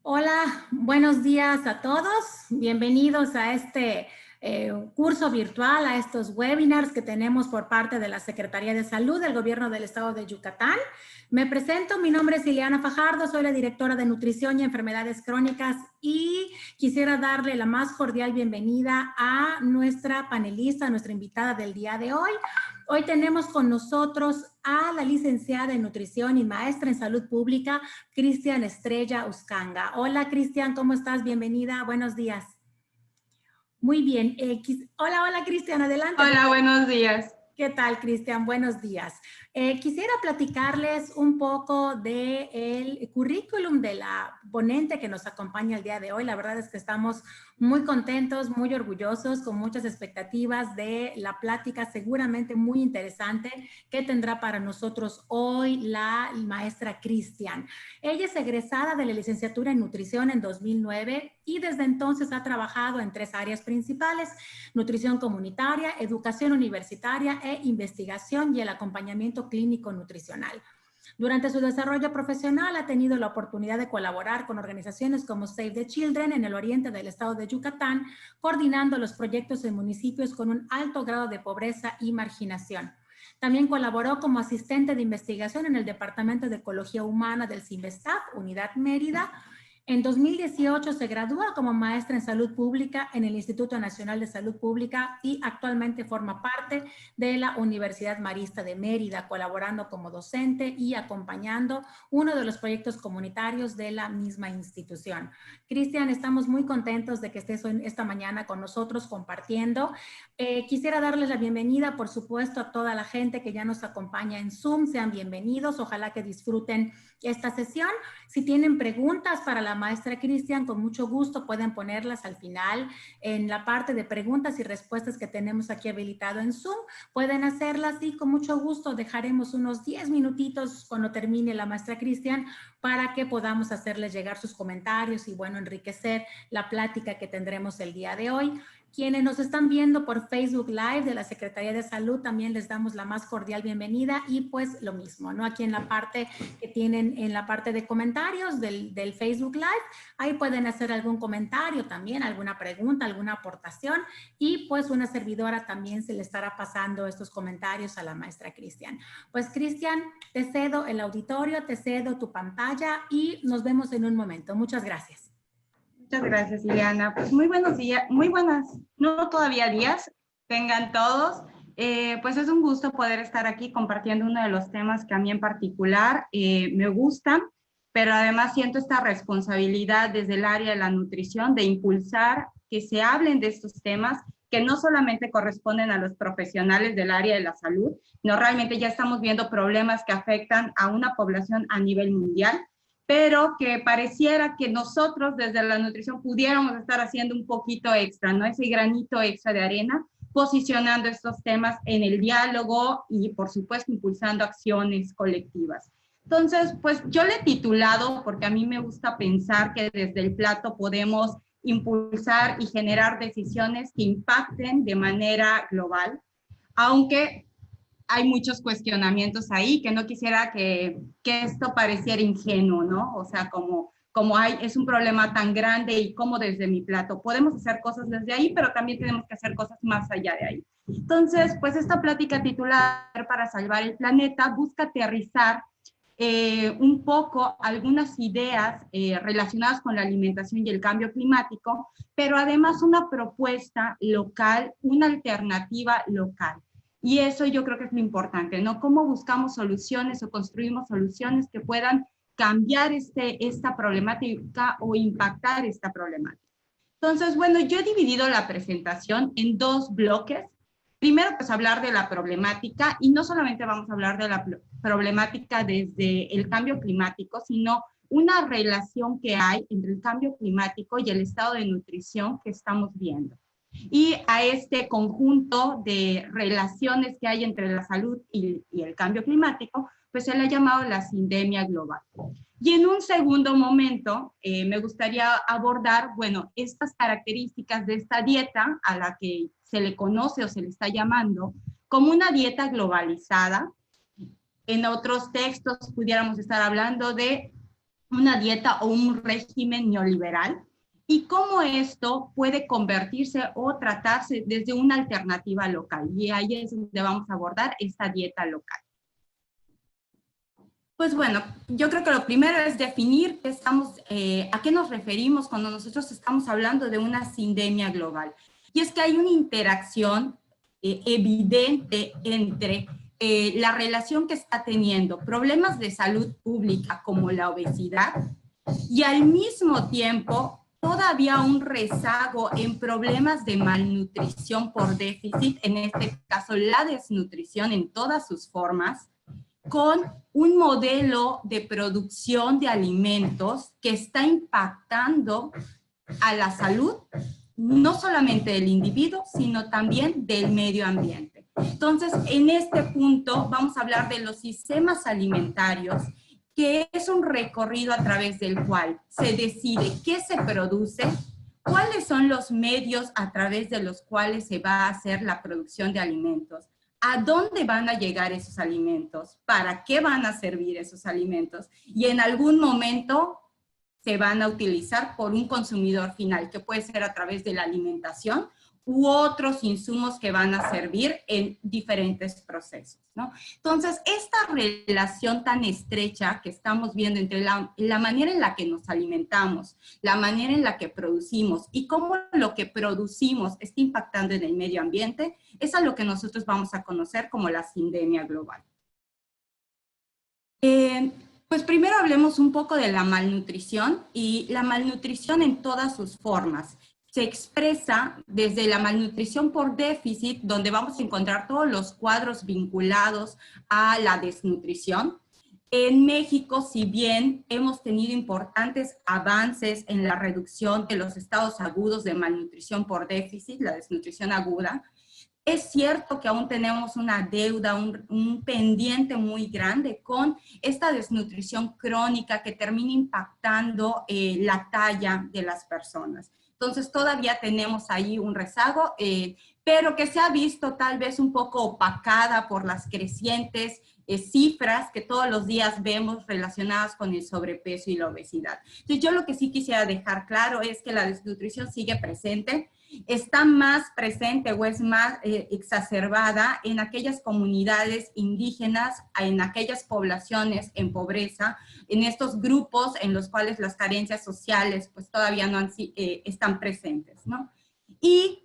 Hola, buenos días a todos. Bienvenidos a este curso virtual, a estos webinars que tenemos por parte de la Secretaría de Salud del Gobierno del Estado de Yucatán. Me presento, mi nombre es Ileana Fajardo, soy la directora de Nutrición y Enfermedades Crónicas y quisiera darle la más cordial bienvenida a nuestra panelista, a nuestra invitada del día de hoy. Hoy tenemos con nosotros a la licenciada en Nutrición y maestra en Salud Pública, Cristian Estrella Uscanga. Hola, Cristian, ¿cómo estás? Bienvenida, buenos días. Muy bien. Hola, Cristian, adelante. Hola, buenos días. ¿Qué tal, Cristian? Buenos días. Quisiera platicarles un poco del currículum de la ponente que nos acompaña el día de hoy. La verdad es que estamos muy contentos, muy orgullosos, con muchas expectativas de la plática seguramente muy interesante que tendrá para nosotros hoy la maestra Cristian. Ella es egresada de la licenciatura en nutrición en 2009 y desde entonces ha trabajado en 3 áreas principales: nutrición comunitaria, educación universitaria e investigación y el acompañamiento clínico nutricional. Durante su desarrollo profesional ha tenido la oportunidad de colaborar con organizaciones como Save the Children en el oriente del estado de Yucatán, coordinando los proyectos en municipios con un alto grado de pobreza y marginación. También colaboró como asistente de investigación en el Departamento de Ecología Humana del CIMBESTAF, Unidad Mérida. En 2018 se gradúa como maestra en salud pública en el Instituto Nacional de Salud Pública y actualmente forma parte de la Universidad Marista de Mérida, colaborando como docente y acompañando uno de los proyectos comunitarios de la misma institución. Cristian, estamos muy contentos de que estés esta mañana con nosotros compartiendo. Quisiera darles la bienvenida, por supuesto, a toda la gente que ya nos acompaña en Zoom. Sean bienvenidos, ojalá que disfruten esta sesión. Si tienen preguntas para la maestra Cristian, con mucho gusto pueden ponerlas al final en la parte de preguntas y respuestas que tenemos aquí habilitado en Zoom. Pueden hacerlas y con mucho gusto dejaremos unos 10 minutitos cuando termine la maestra Cristian para que podamos hacerles llegar sus comentarios y, bueno, enriquecer la plática que tendremos el día de hoy. Quienes nos están viendo por Facebook Live de la Secretaría de Salud, también les damos la más cordial bienvenida y pues lo mismo, ¿no? Aquí en la parte que tienen, en la parte de comentarios del Facebook Live, ahí pueden hacer algún comentario también, alguna pregunta, alguna aportación y pues una servidora también se le estará pasando estos comentarios a la maestra Cristian. Pues Cristian, te cedo el auditorio, te cedo tu pantalla y nos vemos en un momento. Muchas gracias. Muchas gracias, Ileana. Pues muy buenos días, muy buenas, no todavía días, tengan todos. Pues es un gusto poder estar aquí compartiendo uno de los temas que a mí en particular me gustan, pero además siento esta responsabilidad desde el área de la nutrición de impulsar que se hablen de estos temas que no solamente corresponden a los profesionales del área de la salud, no, realmente ya estamos viendo problemas que afectan a una población a nivel mundial, pero que pareciera que nosotros desde la nutrición pudiéramos estar haciendo un poquito extra, ¿no? Ese granito extra de arena, posicionando estos temas en el diálogo y, por supuesto, impulsando acciones colectivas. Entonces, pues yo le he titulado, porque a mí me gusta pensar que desde el plato podemos impulsar y generar decisiones que impacten de manera global, aunque hay muchos cuestionamientos ahí, que no quisiera que esto pareciera ingenuo, ¿no? O sea, como es un problema tan grande y como desde mi plato podemos hacer cosas desde ahí, pero también tenemos que hacer cosas más allá de ahí. Entonces, pues esta plática titulada Para salvar el planeta busca aterrizar un poco algunas ideas relacionadas con la alimentación y el cambio climático, pero además una propuesta local, una alternativa local. Y eso yo creo que es lo importante, ¿no? Cómo buscamos soluciones o construimos soluciones que puedan cambiar esta problemática o impactar esta problemática. Entonces, bueno, yo he dividido la presentación en 2 bloques. Primero, pues hablar de la problemática, y no solamente vamos a hablar de la problemática desde el cambio climático, sino una relación que hay entre el cambio climático y el estado de nutrición que estamos viendo. Y a este conjunto de relaciones que hay entre la salud y el cambio climático, pues se le ha llamado la sindemia global. Y en un segundo momento me gustaría abordar, bueno, estas características de esta dieta a la que se le conoce o se le está llamando como una dieta globalizada. En otros textos pudiéramos estar hablando de una dieta o un régimen neoliberal y cómo esto puede convertirse o tratarse desde una alternativa local. Y ahí es donde vamos a abordar esta dieta local. Pues bueno, yo creo que lo primero es definir a qué nos referimos cuando nosotros estamos hablando de una sindemia global. Y es que hay una interacción evidente entre la relación que está teniendo problemas de salud pública como la obesidad y al mismo tiempo todavía un rezago en problemas de malnutrición por déficit, en este caso la desnutrición en todas sus formas, con un modelo de producción de alimentos que está impactando a la salud, no solamente del individuo, sino también del medio ambiente. Entonces, en este punto vamos a hablar de los sistemas alimentarios, que es un recorrido a través del cual se decide qué se produce, cuáles son los medios a través de los cuales se va a hacer la producción de alimentos, a dónde van a llegar esos alimentos, para qué van a servir esos alimentos, y en algún momento se van a utilizar por un consumidor final, que puede ser a través de la alimentación u otros insumos que van a servir en diferentes procesos, ¿no? Entonces, esta relación tan estrecha que estamos viendo entre la manera en la que nos alimentamos, la manera en la que producimos y cómo lo que producimos está impactando en el medio ambiente, es a lo que nosotros vamos a conocer como la sindemia global. Pues primero hablemos un poco de la malnutrición, y la malnutrición en todas sus formas. Se expresa desde la malnutrición por déficit, donde vamos a encontrar todos los cuadros vinculados a la desnutrición. En México, si bien hemos tenido importantes avances en la reducción de los estados agudos de malnutrición por déficit, la desnutrición aguda, es cierto que aún tenemos una deuda, un pendiente muy grande con esta desnutrición crónica que termina impactando la talla de las personas. Entonces todavía tenemos ahí un rezago, pero que se ha visto tal vez un poco opacada por las crecientes cifras que todos los días vemos relacionadas con el sobrepeso y la obesidad. Entonces yo lo que sí quisiera dejar claro es que la desnutrición sigue presente, está más presente o es más exacerbada en aquellas comunidades indígenas, en aquellas poblaciones en pobreza, en estos grupos en los cuales las carencias sociales pues todavía no están presentes, ¿no? Y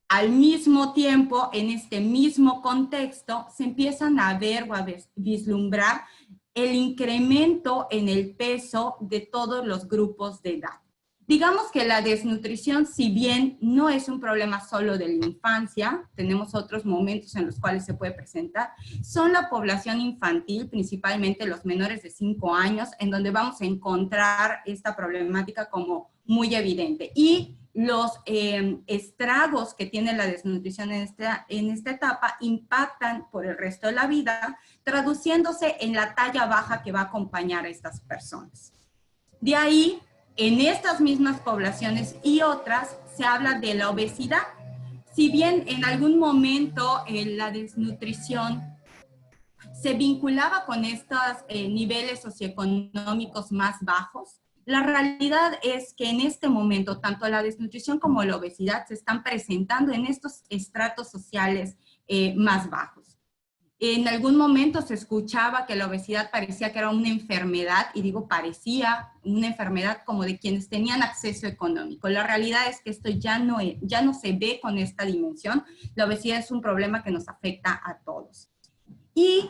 al mismo tiempo, en este mismo contexto, se empiezan a ver o a vislumbrar el incremento en el peso de todos los grupos de edad. Digamos que la desnutrición, si bien no es un problema solo de la infancia, tenemos otros momentos en los cuales se puede presentar, son la población infantil, principalmente los menores de 5 años, en donde vamos a encontrar esta problemática como muy evidente. Y los estragos que tiene la desnutrición en esta etapa impactan por el resto de la vida, traduciéndose en la talla baja que va a acompañar a estas personas. De ahí, en estas mismas poblaciones y otras, se habla de la obesidad. Si bien en algún momento la desnutrición se vinculaba con estos niveles socioeconómicos más bajos, la realidad es que en este momento tanto la desnutrición como la obesidad se están presentando en estos estratos sociales más bajos. En algún momento se escuchaba que la obesidad parecía que era una enfermedad, y digo parecía una enfermedad como de quienes tenían acceso económico. La realidad es que esto ya no se ve con esta dimensión. La obesidad es un problema que nos afecta a todos. Y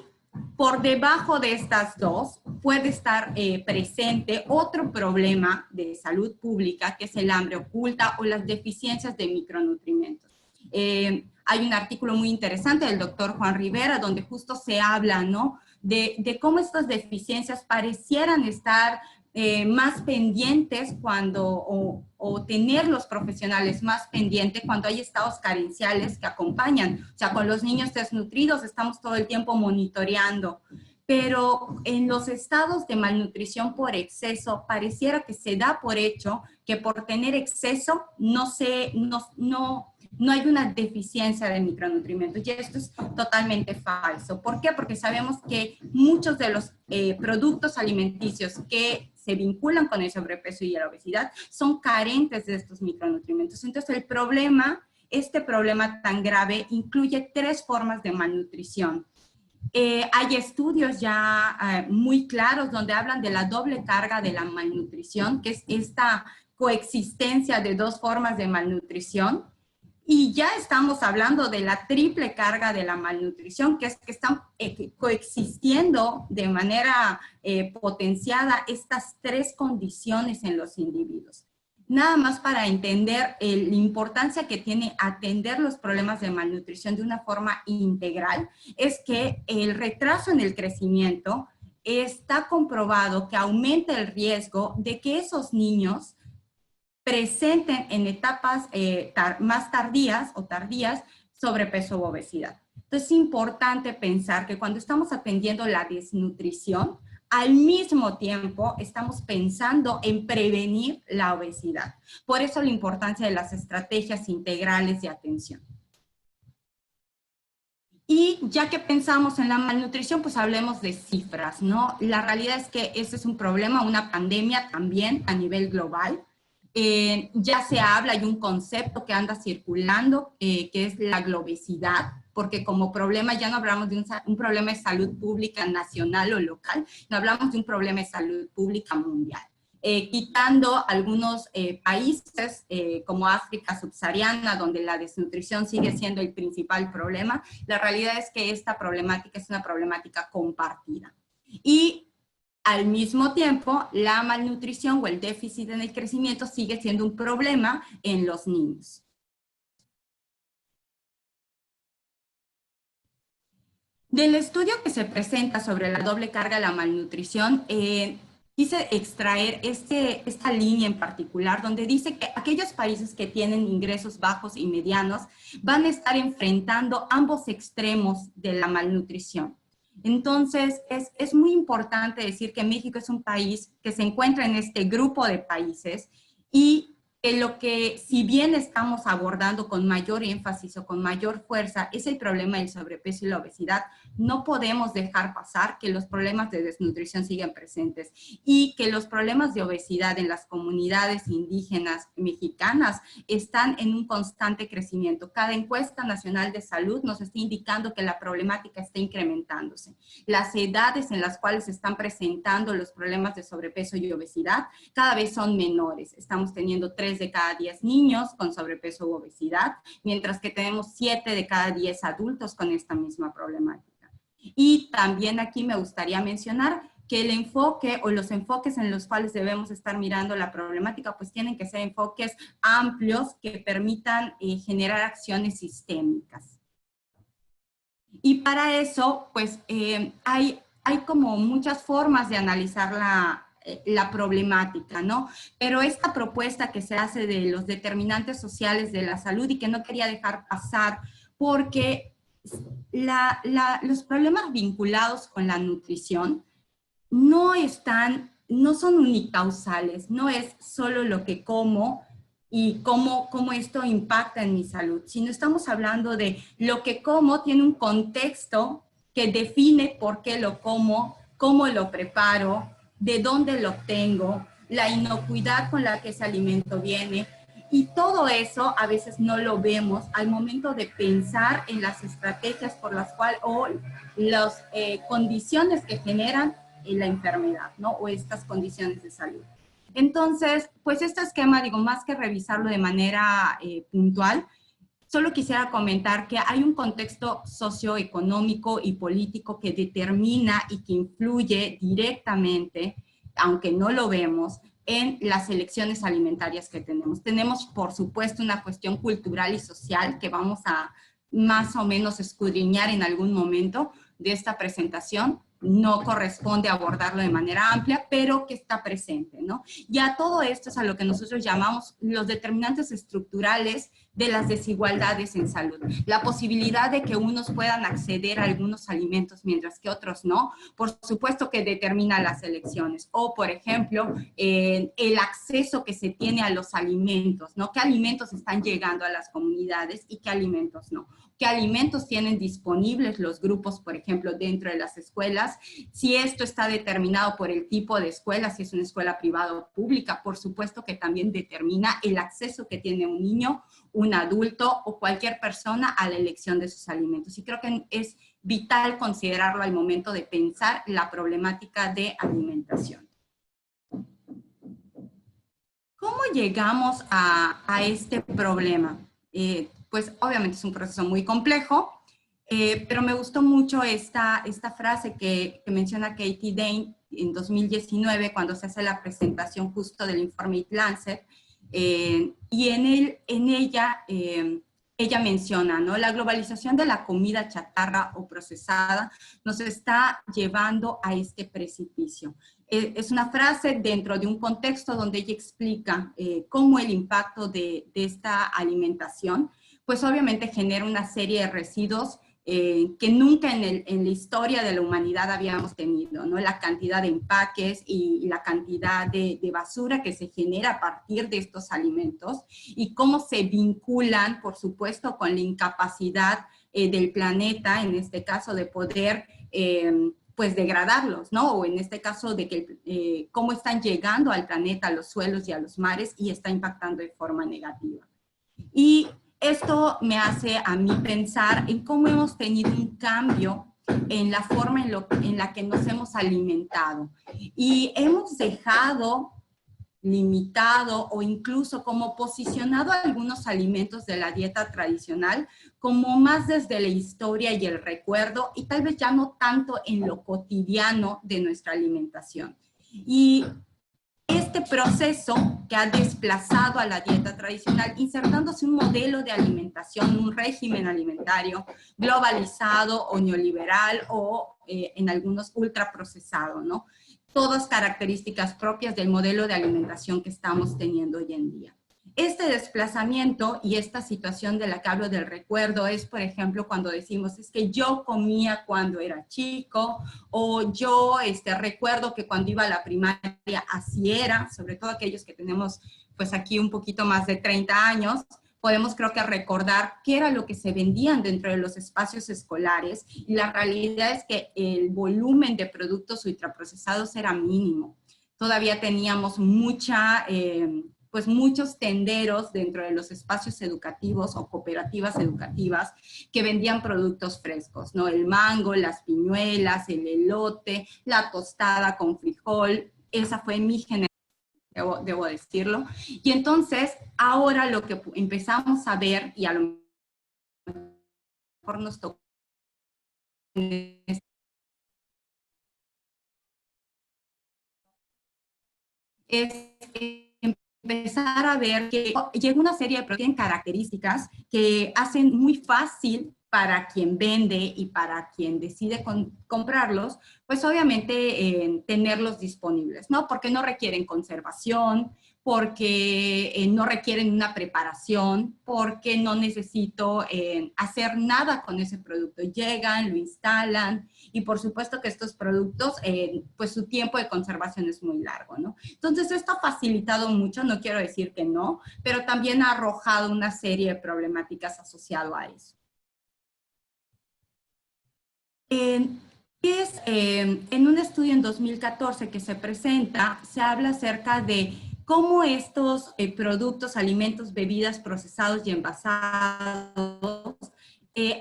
por debajo de estas dos puede estar presente otro problema de salud pública, que es el hambre oculta o las deficiencias de micronutrientes. Hay un artículo muy interesante del doctor Juan Rivera donde justo se habla, ¿no?, de cómo estas deficiencias parecieran estar más pendientes o tener los profesionales más pendientes cuando hay estados carenciales que acompañan. O sea, con los niños desnutridos estamos todo el tiempo monitoreando, pero en los estados de malnutrición por exceso pareciera que se da por hecho que por tener exceso no no hay una deficiencia de micronutrientes, y esto es totalmente falso. ¿Por qué? Porque sabemos que muchos de los productos alimenticios que se vinculan con el sobrepeso y la obesidad son carentes de estos micronutrientes. Entonces el problema, este problema tan grave, incluye 3 formas de malnutrición. Hay estudios ya muy claros donde hablan de la doble carga de la malnutrición, que es esta coexistencia de 2 formas de malnutrición. Y ya estamos hablando de la triple carga de la malnutrición, que es que están coexistiendo de manera potenciada estas 3 condiciones en los individuos. Nada más para entender la importancia que tiene atender los problemas de malnutrición de una forma integral, es que el retraso en el crecimiento está comprobado que aumenta el riesgo de que esos niños presenten en etapas más tardías sobrepeso u obesidad. Entonces es importante pensar que cuando estamos atendiendo la desnutrición, al mismo tiempo estamos pensando en prevenir la obesidad. Por eso la importancia de las estrategias integrales de atención. Y ya que pensamos en la malnutrición, pues hablemos de cifras, ¿no? La realidad es que este es un problema, una pandemia también a nivel global. Ya se habla, hay un concepto que anda circulando, que es la globesidad, porque como problema ya no hablamos de un problema de salud pública nacional o local, no hablamos de un problema de salud pública mundial. Quitando algunos países como África subsahariana, donde la desnutrición sigue siendo el principal problema, la realidad es que esta problemática es una problemática compartida. Y al mismo tiempo, la malnutrición o el déficit en el crecimiento sigue siendo un problema en los niños. Del estudio que se presenta sobre la doble carga de la malnutrición, quise extraer esta línea en particular, donde dice que aquellos países que tienen ingresos bajos y medianos van a estar enfrentando ambos extremos de la malnutrición. Entonces, es muy importante decir que México es un país que se encuentra en este grupo de países y que si bien estamos abordando con mayor énfasis o con mayor fuerza es el problema del sobrepeso y la obesidad, no podemos dejar pasar que los problemas de desnutrición siguen presentes y que los problemas de obesidad en las comunidades indígenas mexicanas están en un constante crecimiento. Cada encuesta nacional de salud nos está indicando que la problemática está incrementándose. Las edades en las cuales se están presentando los problemas de sobrepeso y obesidad cada vez son menores. Estamos teniendo 3 de cada 10 niños con sobrepeso u obesidad, mientras que tenemos 7 de cada 10 adultos con esta misma problemática. Y también aquí me gustaría mencionar que el enfoque o los enfoques en los cuales debemos estar mirando la problemática, pues tienen que ser enfoques amplios que permitan generar acciones sistémicas. Y para eso, pues hay como muchas formas de analizar la problemática, ¿no? Pero esta propuesta que se hace de los determinantes sociales de la salud y que no quería dejar pasar porque los problemas vinculados con la nutrición no son unicausales, no es solo lo que como y cómo esto impacta en mi salud, sino estamos hablando de lo que como tiene un contexto que define por qué lo como, cómo lo preparo, de dónde lo obtengo, la inocuidad con la que ese alimento viene, y todo eso a veces no lo vemos al momento de pensar en las estrategias por las cuales, o las condiciones que generan la enfermedad, ¿no? O estas condiciones de salud. Entonces, pues este esquema, digo, más que revisarlo de manera puntual, solo quisiera comentar que hay un contexto socioeconómico y político que determina y que influye directamente, aunque no lo vemos, en las elecciones alimentarias que tenemos. Tenemos, por supuesto, una cuestión cultural y social que vamos a más o menos escudriñar en algún momento de esta presentación, no corresponde abordarlo de manera amplia, pero que está presente, ¿no? Ya todo esto es a lo que nosotros llamamos los determinantes estructurales de las desigualdades en salud. La posibilidad de que unos puedan acceder a algunos alimentos mientras que otros no, por supuesto que determina las elecciones. O, por ejemplo, el acceso que se tiene a los alimentos, ¿no? ¿Qué alimentos están llegando a las comunidades y qué alimentos no? ¿Qué alimentos tienen disponibles los grupos, por ejemplo, dentro de las escuelas? Si esto está determinado por el tipo de escuela, si es una escuela privada o pública, por supuesto que también determina el acceso que tiene un niño, un adulto o cualquier persona a la elección de sus alimentos. Y creo que es vital considerarlo al momento de pensar la problemática de alimentación. ¿Cómo llegamos a este problema? Pues obviamente es un proceso muy complejo, pero me gustó mucho esta frase que menciona Katie Dane en 2019 cuando se hace la presentación justo del informe Eat Lancet, y en ella ella menciona, ¿no? La globalización de la comida chatarra o procesada nos está llevando a este precipicio. Es una frase dentro de un contexto donde ella explica cómo el impacto de esta alimentación, pues obviamente genera una serie de residuos que nunca en la historia de la humanidad habíamos tenido, ¿no? La cantidad de empaques y la cantidad de basura que se genera a partir de estos alimentos y cómo se vinculan, por supuesto, con la incapacidad del planeta, en este caso, de poder pues degradarlos, ¿no? O en este caso de que cómo están llegando al planeta, a los suelos y a los mares y está impactando de forma negativa. Y esto me hace a mí pensar en cómo hemos tenido un cambio en la forma en la que nos hemos alimentado. Y hemos dejado limitado o incluso como posicionado algunos alimentos de la dieta tradicional como más desde la historia y el recuerdo y tal vez ya no tanto en lo cotidiano de nuestra alimentación. Y este proceso que ha desplazado a la dieta tradicional, insertándose un modelo de alimentación, un régimen alimentario globalizado o neoliberal o en algunos ultraprocesado, ¿no? Todas características propias del modelo de alimentación que estamos teniendo hoy en día. Este desplazamiento y esta situación de la que hablo del recuerdo es, por ejemplo, cuando decimos, es que yo comía cuando era chico, o yo recuerdo que cuando iba a la primaria así era, sobre todo aquellos que tenemos pues aquí un poquito más de 30 años, podemos creo que recordar qué era lo que se vendían dentro de los espacios escolares, y la realidad es que el volumen de productos ultraprocesados era mínimo. Todavía teníamos pues muchos tenderos dentro de los espacios educativos o cooperativas educativas que vendían productos frescos, ¿no? El mango, las piñuelas, el elote, la tostada con frijol. Esa fue mi generación, debo decirlo. Y entonces, ahora lo que empezamos a ver, y a lo mejor nos tocó es empezar a ver que llega una serie de productos que tienen características que hacen muy fácil para quien vende y para quien decide comprarlos, pues obviamente tenerlos disponibles, ¿no? Porque no requieren conservación, porque no requieren una preparación, porque no necesito hacer nada con ese producto. Llegan, lo instalan, y por supuesto que estos productos, pues su tiempo de conservación es muy largo, ¿no? Entonces esto ha facilitado mucho, no quiero decir que no, pero también ha arrojado una serie de problemáticas asociadas a eso. En un estudio en 2014 que se presenta, se habla acerca de cómo estos productos, alimentos, bebidas procesados y envasados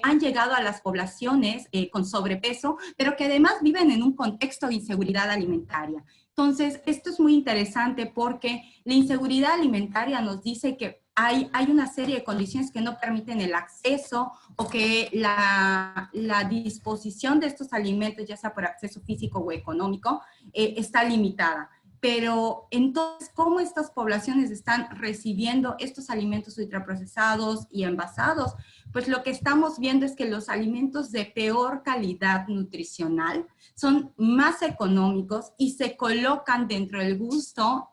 han llegado a las poblaciones con sobrepeso, pero que además viven en un contexto de inseguridad alimentaria. Entonces, esto es muy interesante porque la inseguridad alimentaria nos dice que hay una serie de condiciones que no permiten el acceso o que la disposición de estos alimentos, ya sea por acceso físico o económico, está limitada. pero entonces, ¿cómo estas poblaciones están recibiendo estos alimentos ultraprocesados y envasados? Pues lo que estamos viendo es que los alimentos de peor calidad nutricional son más económicos y se colocan dentro del gusto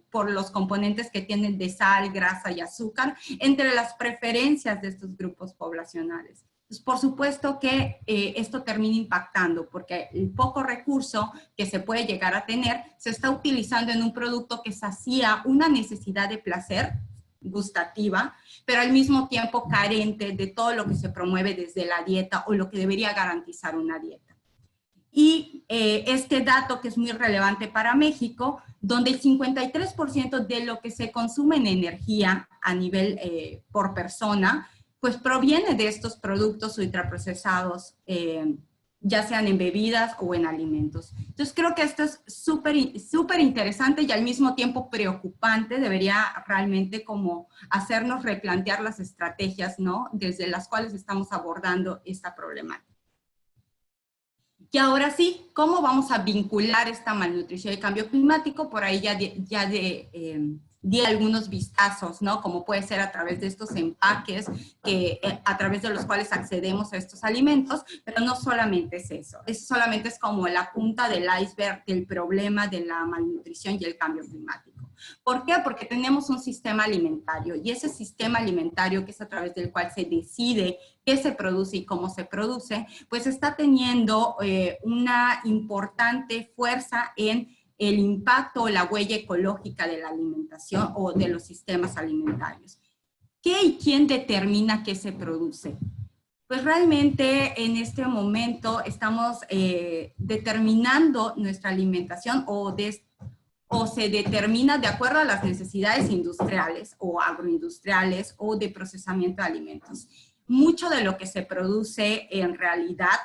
por los componentes que tienen de sal, grasa y azúcar entre las preferencias de estos grupos poblacionales. Pues por supuesto que esto termina impactando porque el poco recurso que se puede llegar a tener se está utilizando en un producto que sacía una necesidad de placer gustativa, pero al mismo tiempo carente de todo lo que se promueve desde la dieta o lo que debería garantizar una dieta. Y este dato que es muy relevante para México, donde el 53% de lo que se consume en energía a nivel por persona, pues proviene de estos productos ultraprocesados, ya sean en bebidas o en alimentos. Entonces creo que esto es súper interesante y al mismo tiempo preocupante, debería realmente como hacernos replantear las estrategias, ¿no?, desde las cuales estamos abordando esta problemática. Y ahora sí, ¿cómo vamos a vincular esta malnutrición y cambio climático? Por ahí di algunos vistazos, ¿no? Como puede ser a través de estos empaques, a través de los cuales accedemos a estos alimentos, pero no solamente es eso. Eso solamente es como la punta del iceberg del problema de la malnutrición y el cambio climático. ¿Por qué? Porque tenemos un sistema alimentario y ese sistema alimentario, que es a través del cual se decide qué se produce y cómo se produce, pues está teniendo una importante fuerza en el impacto o la huella ecológica de la alimentación o de los sistemas alimentarios. ¿Qué y quién determina qué se produce? Pues realmente en este momento estamos determinando nuestra alimentación o se determina de acuerdo a las necesidades industriales o agroindustriales o de procesamiento de alimentos. Mucho de lo que se produce en realidad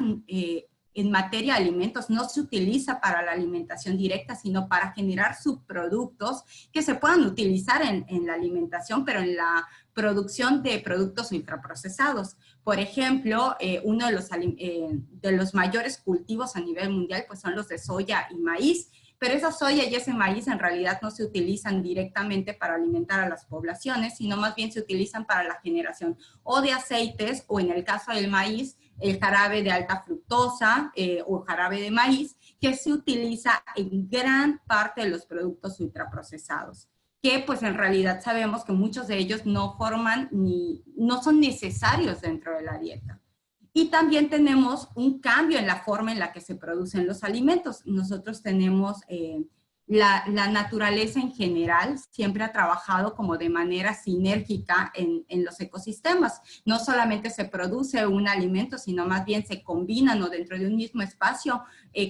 en materia de alimentos no se utiliza para la alimentación directa, sino para generar subproductos que se puedan utilizar en la alimentación, pero en la producción de productos ultraprocesados. Por ejemplo, uno de los mayores cultivos a nivel mundial pues son los de soya y maíz, pero esa soya y ese maíz en realidad no se utilizan directamente para alimentar a las poblaciones, sino más bien se utilizan para la generación o de aceites, o en el caso del maíz, el jarabe de alta fructosa o jarabe de maíz, que se utiliza en gran parte de los productos ultraprocesados, que pues en realidad sabemos que muchos de ellos no son necesarios dentro de la dieta. Y también tenemos un cambio en la forma en la que se producen los alimentos. Nosotros tenemos la naturaleza en general siempre ha trabajado como de manera sinérgica en los ecosistemas. No solamente se produce un alimento, sino más bien se combinan o dentro de un mismo espacio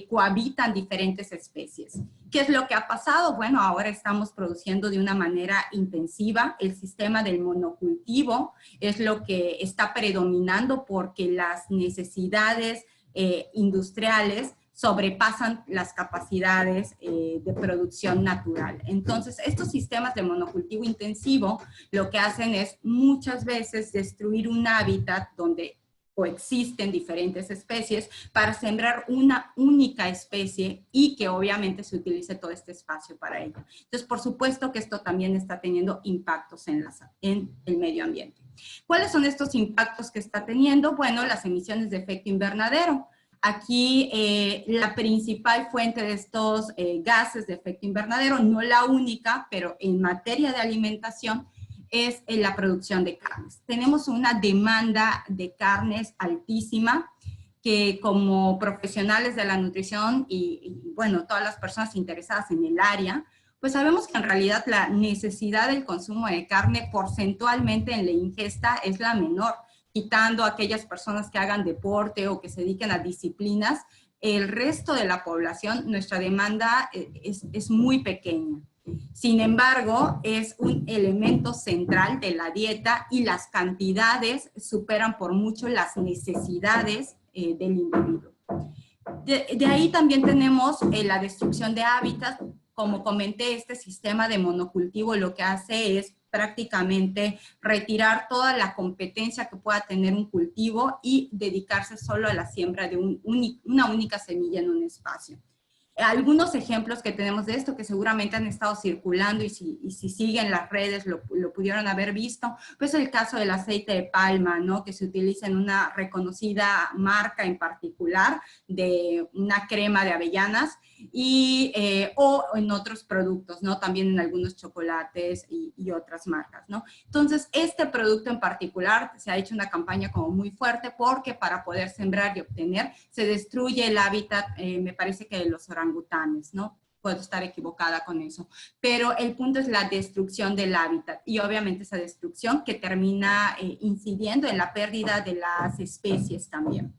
cohabitan diferentes especies. ¿Qué es lo que ha pasado? Bueno, ahora estamos produciendo de una manera intensiva. El sistema del monocultivo es lo que está predominando porque las necesidades industriales sobrepasan las capacidades de producción natural. Entonces, estos sistemas de monocultivo intensivo lo que hacen es muchas veces destruir un hábitat donde coexisten diferentes especies para sembrar una única especie y que obviamente se utilice todo este espacio para ello. Entonces, por supuesto que esto también está teniendo impactos en el medio ambiente. ¿Cuáles son estos impactos que está teniendo? Bueno, las emisiones de efecto invernadero. Aquí la principal fuente de estos gases de efecto invernadero, no la única, pero en materia de alimentación, es la producción de carnes. Tenemos una demanda de carnes altísima que como profesionales de la nutrición y bueno, todas las personas interesadas en el área, pues sabemos que en realidad la necesidad del consumo de carne porcentualmente en la ingesta es la menor, quitando a aquellas personas que hagan deporte o que se dediquen a disciplinas. El resto de la población, nuestra demanda es muy pequeña. Sin embargo, es un elemento central de la dieta y las cantidades superan por mucho las necesidades del individuo. De ahí también tenemos la destrucción de hábitats. Como comenté, este sistema de monocultivo lo que hace es prácticamente retirar toda la competencia que pueda tener un cultivo y dedicarse solo a la siembra de una única semilla en un espacio. Algunos ejemplos que tenemos de esto, que seguramente han estado circulando y si siguen las redes lo pudieron haber visto, pues el caso del aceite de palma, ¿no? Que se utiliza en una reconocida marca en particular de una crema de avellanas y, o en otros productos, ¿no? También en algunos chocolates y otras marcas, ¿no? Entonces, este producto en particular se ha hecho una campaña como muy fuerte porque para poder sembrar y obtener se destruye el hábitat, me parece que de los orangutanes, ¿no? Puedo estar equivocada con eso, pero el punto es la destrucción del hábitat y obviamente esa destrucción que termina incidiendo en la pérdida de las especies también.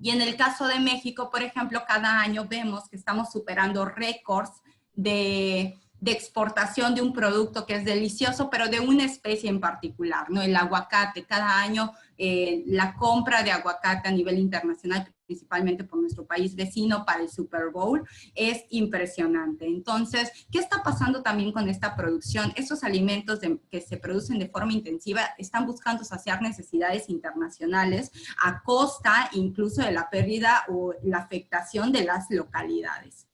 Y en el caso de México, por ejemplo, cada año vemos que estamos superando récords de exportación de un producto que es delicioso, pero de una especie en particular, ¿no? El aguacate. Cada año la compra de aguacate a nivel internacional, principalmente por nuestro país vecino para el Super Bowl, es impresionante. Entonces, ¿qué está pasando también con esta producción? Esos alimentos que se producen de forma intensiva están buscando saciar necesidades internacionales a costa incluso de la pérdida o la afectación de las localidades.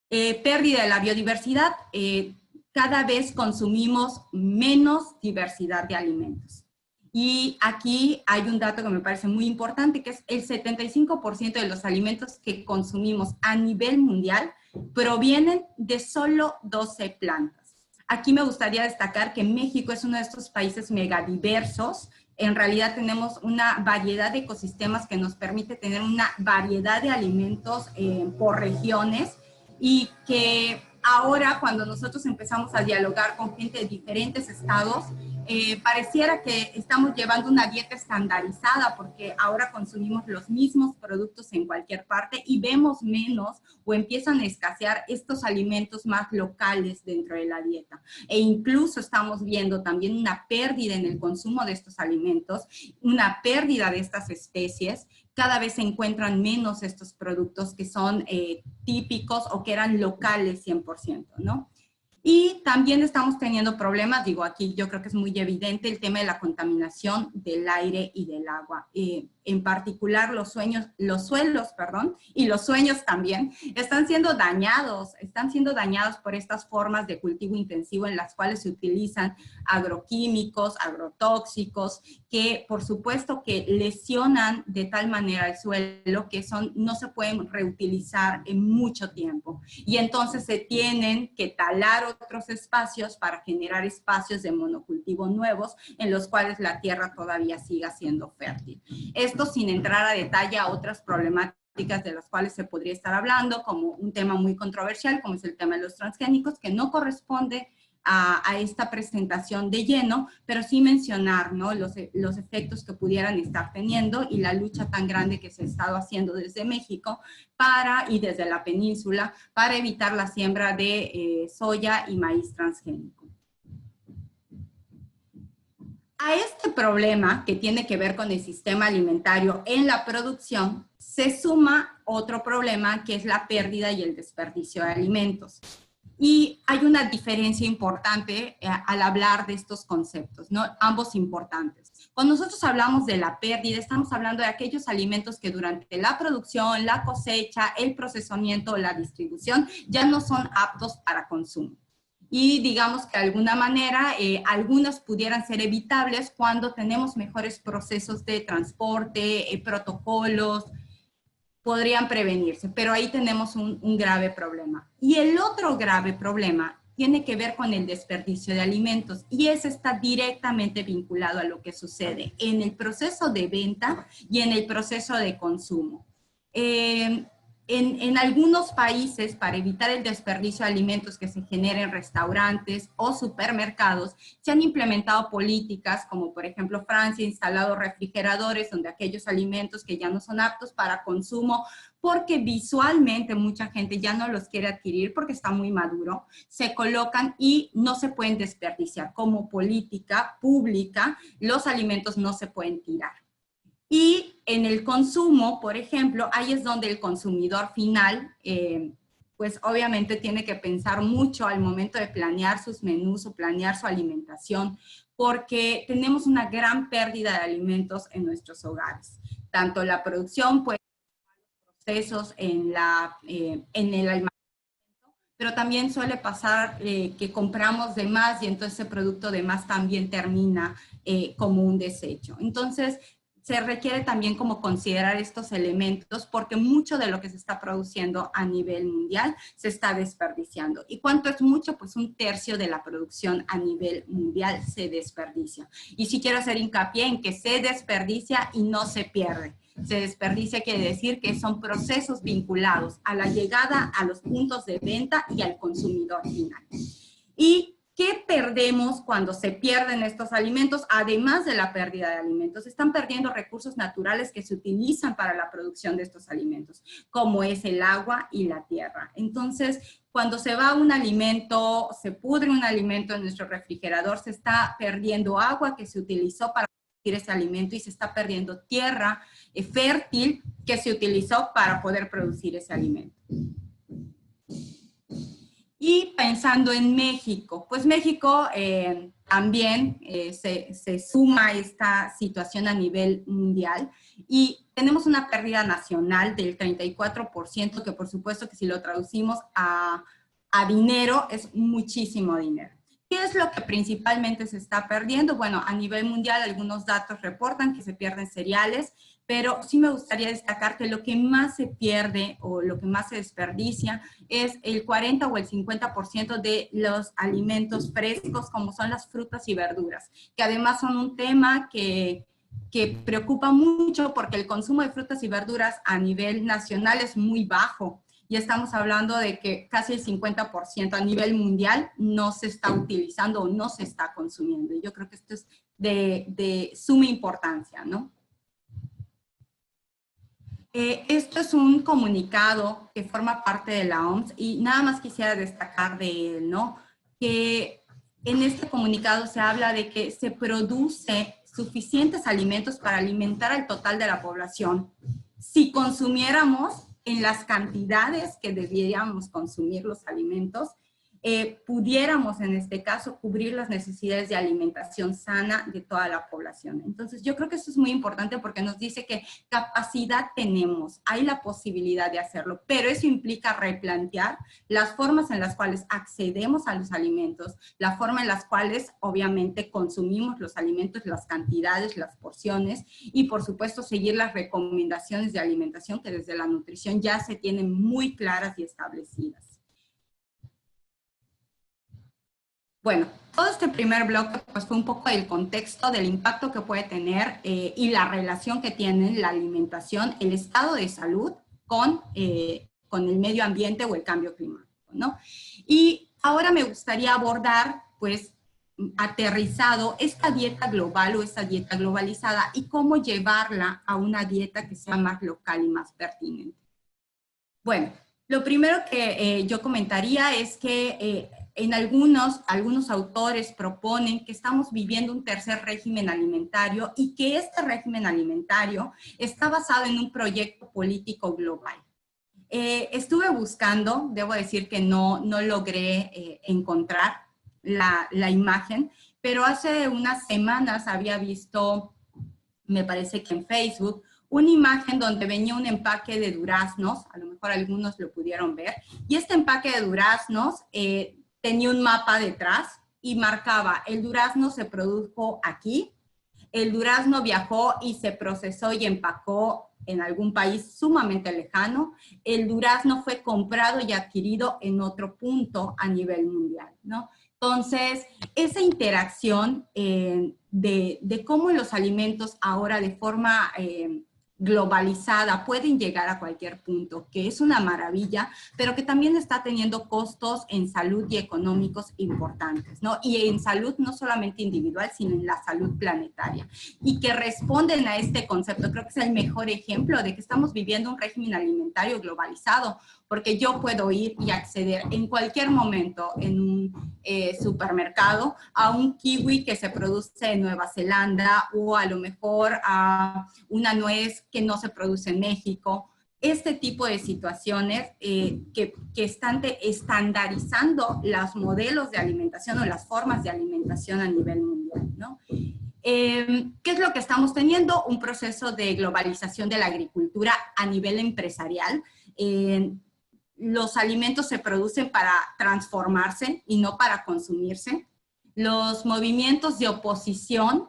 Pérdida de la biodiversidad, cada vez consumimos menos diversidad de alimentos. Y aquí hay un dato que me parece muy importante, que es el 75% de los alimentos que consumimos a nivel mundial provienen de solo 12 plantas. Aquí me gustaría destacar que México es uno de estos países megadiversos. En realidad tenemos una variedad de ecosistemas que nos permite tener una variedad de alimentos por regiones, y que ahora cuando nosotros empezamos a dialogar con gente de diferentes estados, pareciera que estamos llevando una dieta estandarizada porque ahora consumimos los mismos productos en cualquier parte y vemos menos o empiezan a escasear estos alimentos más locales dentro de la dieta. E incluso estamos viendo también una pérdida en el consumo de estos alimentos, una pérdida de estas especies. Cada vez se encuentran menos estos productos que son típicos o que eran locales 100%, ¿no? Y también estamos teniendo problemas, digo aquí yo creo que es muy evidente el tema de la contaminación del aire y del agua. En particular los suelos, y los sueños también, están siendo dañados por estas formas de cultivo intensivo en las cuales se utilizan agroquímicos, agrotóxicos, que por supuesto que lesionan de tal manera el suelo que no se pueden reutilizar en mucho tiempo. Y entonces se tienen que talar otros espacios para generar espacios de monocultivo nuevos en los cuales la tierra todavía siga siendo fértil. Esto sin entrar a detalle a otras problemáticas de las cuales se podría estar hablando, como un tema muy controversial, como es el tema de los transgénicos, que no corresponde a esta presentación de lleno, pero sí mencionar, ¿no?, los efectos que pudieran estar teniendo y la lucha tan grande que se ha estado haciendo desde México y desde la península para evitar la siembra de soya y maíz transgénico. A este problema que tiene que ver con el sistema alimentario en la producción, se suma otro problema que es la pérdida y el desperdicio de alimentos. Y hay una diferencia importante al hablar de estos conceptos, ¿no? Ambos importantes. Cuando nosotros hablamos de la pérdida, estamos hablando de aquellos alimentos que durante la producción, la cosecha, el procesamiento o la distribución ya no son aptos para consumo. Y digamos que de alguna manera algunos pudieran ser evitables cuando tenemos mejores procesos de transporte, protocolos, podrían prevenirse, pero ahí tenemos un grave problema. Y el otro grave problema tiene que ver con el desperdicio de alimentos y ese está directamente vinculado a lo que sucede en el proceso de venta y en el proceso de consumo. En algunos países, para evitar el desperdicio de alimentos que se genera en restaurantes o supermercados, se han implementado políticas como por ejemplo Francia ha instalado refrigeradores donde aquellos alimentos que ya no son aptos para consumo porque visualmente mucha gente ya no los quiere adquirir porque está muy maduro, se colocan y no se pueden desperdiciar. Como política pública, los alimentos no se pueden tirar. Y en el consumo, por ejemplo, ahí es donde el consumidor final, pues obviamente tiene que pensar mucho al momento de planear sus menús o planear su alimentación, porque tenemos una gran pérdida de alimentos en nuestros hogares. Tanto la producción, pues, procesos en el almacenamiento, pero también suele pasar que compramos de más y entonces ese producto de más también termina como un desecho. Entonces, se requiere también como considerar estos elementos porque mucho de lo que se está produciendo a nivel mundial se está desperdiciando. ¿Y cuánto es mucho? Pues 1/3 de la producción a nivel mundial se desperdicia. Y sí quiero hacer hincapié en que se desperdicia y no se pierde. Se desperdicia quiere decir que son procesos vinculados a la llegada a los puntos de venta y al consumidor final. ¿Y qué perdemos cuando se pierden estos alimentos? Además de la pérdida de alimentos, están perdiendo recursos naturales que se utilizan para la producción de estos alimentos, como es el agua y la tierra. Entonces, cuando se va un alimento, se pudre un alimento en nuestro refrigerador, se está perdiendo agua que se utilizó para producir ese alimento y se está perdiendo tierra fértil que se utilizó para poder producir ese alimento. Y pensando en México, pues México también se suma a esta situación a nivel mundial y tenemos una pérdida nacional del 34%, que por supuesto que si lo traducimos a dinero es muchísimo dinero. ¿Qué es lo que principalmente se está perdiendo? Bueno, a nivel mundial algunos datos reportan que se pierden cereales, pero sí me gustaría destacar que lo que más se pierde o lo que más se desperdicia es el 40 o el 50% de los alimentos frescos, como son las frutas y verduras, que además son un tema que preocupa mucho porque el consumo de frutas y verduras a nivel nacional es muy bajo. Y estamos hablando de que casi el 50% a nivel mundial no se está utilizando o no se está consumiendo. Y yo creo que esto es de suma importancia, ¿no? Esto es un comunicado que forma parte de la OMS y nada más quisiera destacar de él, ¿no? Que en este comunicado se habla de que se produce suficientes alimentos para alimentar al total de la población. Si consumiéramos en las cantidades que deberíamos consumir los alimentos, pudiéramos en este caso cubrir las necesidades de alimentación sana de toda la población. Entonces yo creo que eso es muy importante porque nos dice que capacidad tenemos, hay la posibilidad de hacerlo, pero eso implica replantear las formas en las cuales accedemos a los alimentos, la forma en las cuales obviamente consumimos los alimentos, las cantidades, las porciones y por supuesto seguir las recomendaciones de alimentación que desde la nutrición ya se tienen muy claras y establecidas. Bueno, todo este primer bloque pues, fue un poco el contexto del impacto que puede tener y la relación que tiene la alimentación, el estado de salud con el medio ambiente o el cambio climático, ¿no? Y ahora me gustaría abordar, pues, aterrizado esta dieta global o esta dieta globalizada y cómo llevarla a una dieta que sea más local y más pertinente. Bueno, lo primero que yo comentaría es que en algunos autores proponen que estamos viviendo un tercer régimen alimentario y que este régimen alimentario está basado en un proyecto político global. Estuve buscando, debo decir que no logré encontrar la imagen, pero hace unas semanas había visto, me parece que en Facebook, una imagen donde venía un empaque de duraznos, a lo mejor algunos lo pudieron ver, y este empaque de duraznos tenía un mapa detrás y marcaba, el durazno se produjo aquí, el durazno viajó y se procesó y empacó en algún país sumamente lejano, el durazno fue comprado y adquirido en otro punto a nivel mundial, ¿no? Entonces, esa interacción de cómo los alimentos ahora de forma globalizada pueden llegar a cualquier punto, que es una maravilla, pero que también está teniendo costos en salud y económicos importantes, ¿no? Y en salud no solamente individual, sino en la salud planetaria. Y que responden a este concepto, creo que es el mejor ejemplo de que estamos viviendo un régimen alimentario globalizado, porque yo puedo ir y acceder en cualquier momento en un supermercado a un kiwi que se produce en Nueva Zelanda o a lo mejor a una nuez que no se produce en México. Este tipo de situaciones que están estandarizando los modelos de alimentación o las formas de alimentación a nivel mundial, ¿no? ¿Qué es lo que estamos teniendo? Un proceso de globalización de la agricultura a nivel empresarial. Los alimentos se producen para transformarse y no para consumirse. Los movimientos de oposición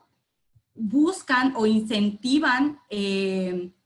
buscan o incentivan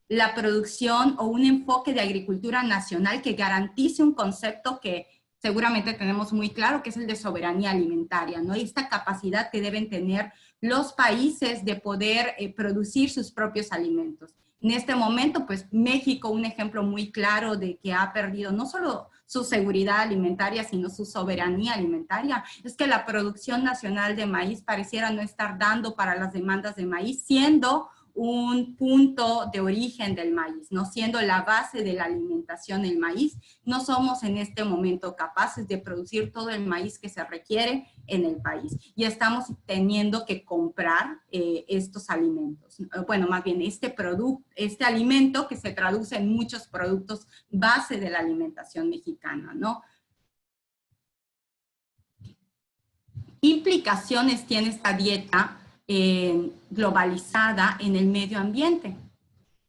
la producción o un enfoque de agricultura nacional que garantice un concepto que seguramente tenemos muy claro, que es el de soberanía alimentaria, ¿no? Y esta capacidad que deben tener los países de poder producir sus propios alimentos. En este momento, pues México, un ejemplo muy claro de que ha perdido no solo su seguridad alimentaria, sino su soberanía alimentaria, es que la producción nacional de maíz pareciera no estar dando para las demandas de maíz, siendo un punto de origen del maíz, no siendo la base de la alimentación el maíz. No somos en este momento capaces de producir todo el maíz que se requiere en el país y estamos teniendo que comprar estos alimentos. Bueno, más bien este alimento que se traduce en muchos productos base de la alimentación mexicana, ¿no? Implicaciones tiene esta dieta globalizada en el medio ambiente.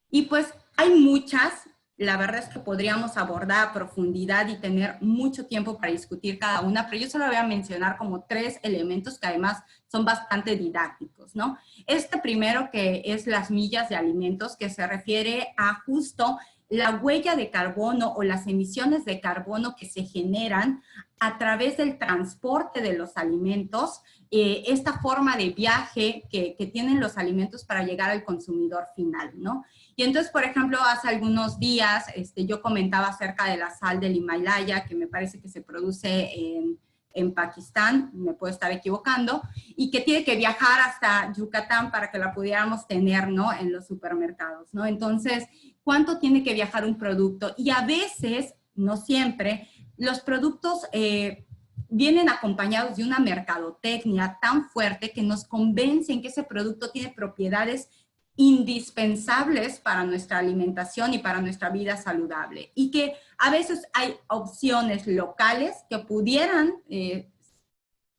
Y pues hay muchas, la verdad es que podríamos abordar a profundidad y tener mucho tiempo para discutir cada una, pero yo solo voy a mencionar como 3 elementos que además son bastante didácticos, ¿no? Este primero, que es las millas de alimentos, que se refiere a justo la huella de carbono o las emisiones de carbono que se generan a través del transporte de los alimentos, esta forma de viaje que tienen los alimentos para llegar al consumidor final, ¿no? Y entonces, por ejemplo, hace algunos días yo comentaba acerca de la sal del Himalaya, que me parece que se produce en Pakistán, me puedo estar equivocando, y que tiene que viajar hasta Yucatán para que la pudiéramos tener, ¿no?, en los supermercados, ¿no? Entonces, ¿cuánto tiene que viajar un producto? Y a veces, no siempre, los productos vienen acompañados de una mercadotecnia tan fuerte que nos convencen que ese producto tiene propiedades indispensables para nuestra alimentación y para nuestra vida saludable. Y que a veces hay opciones locales que pudieran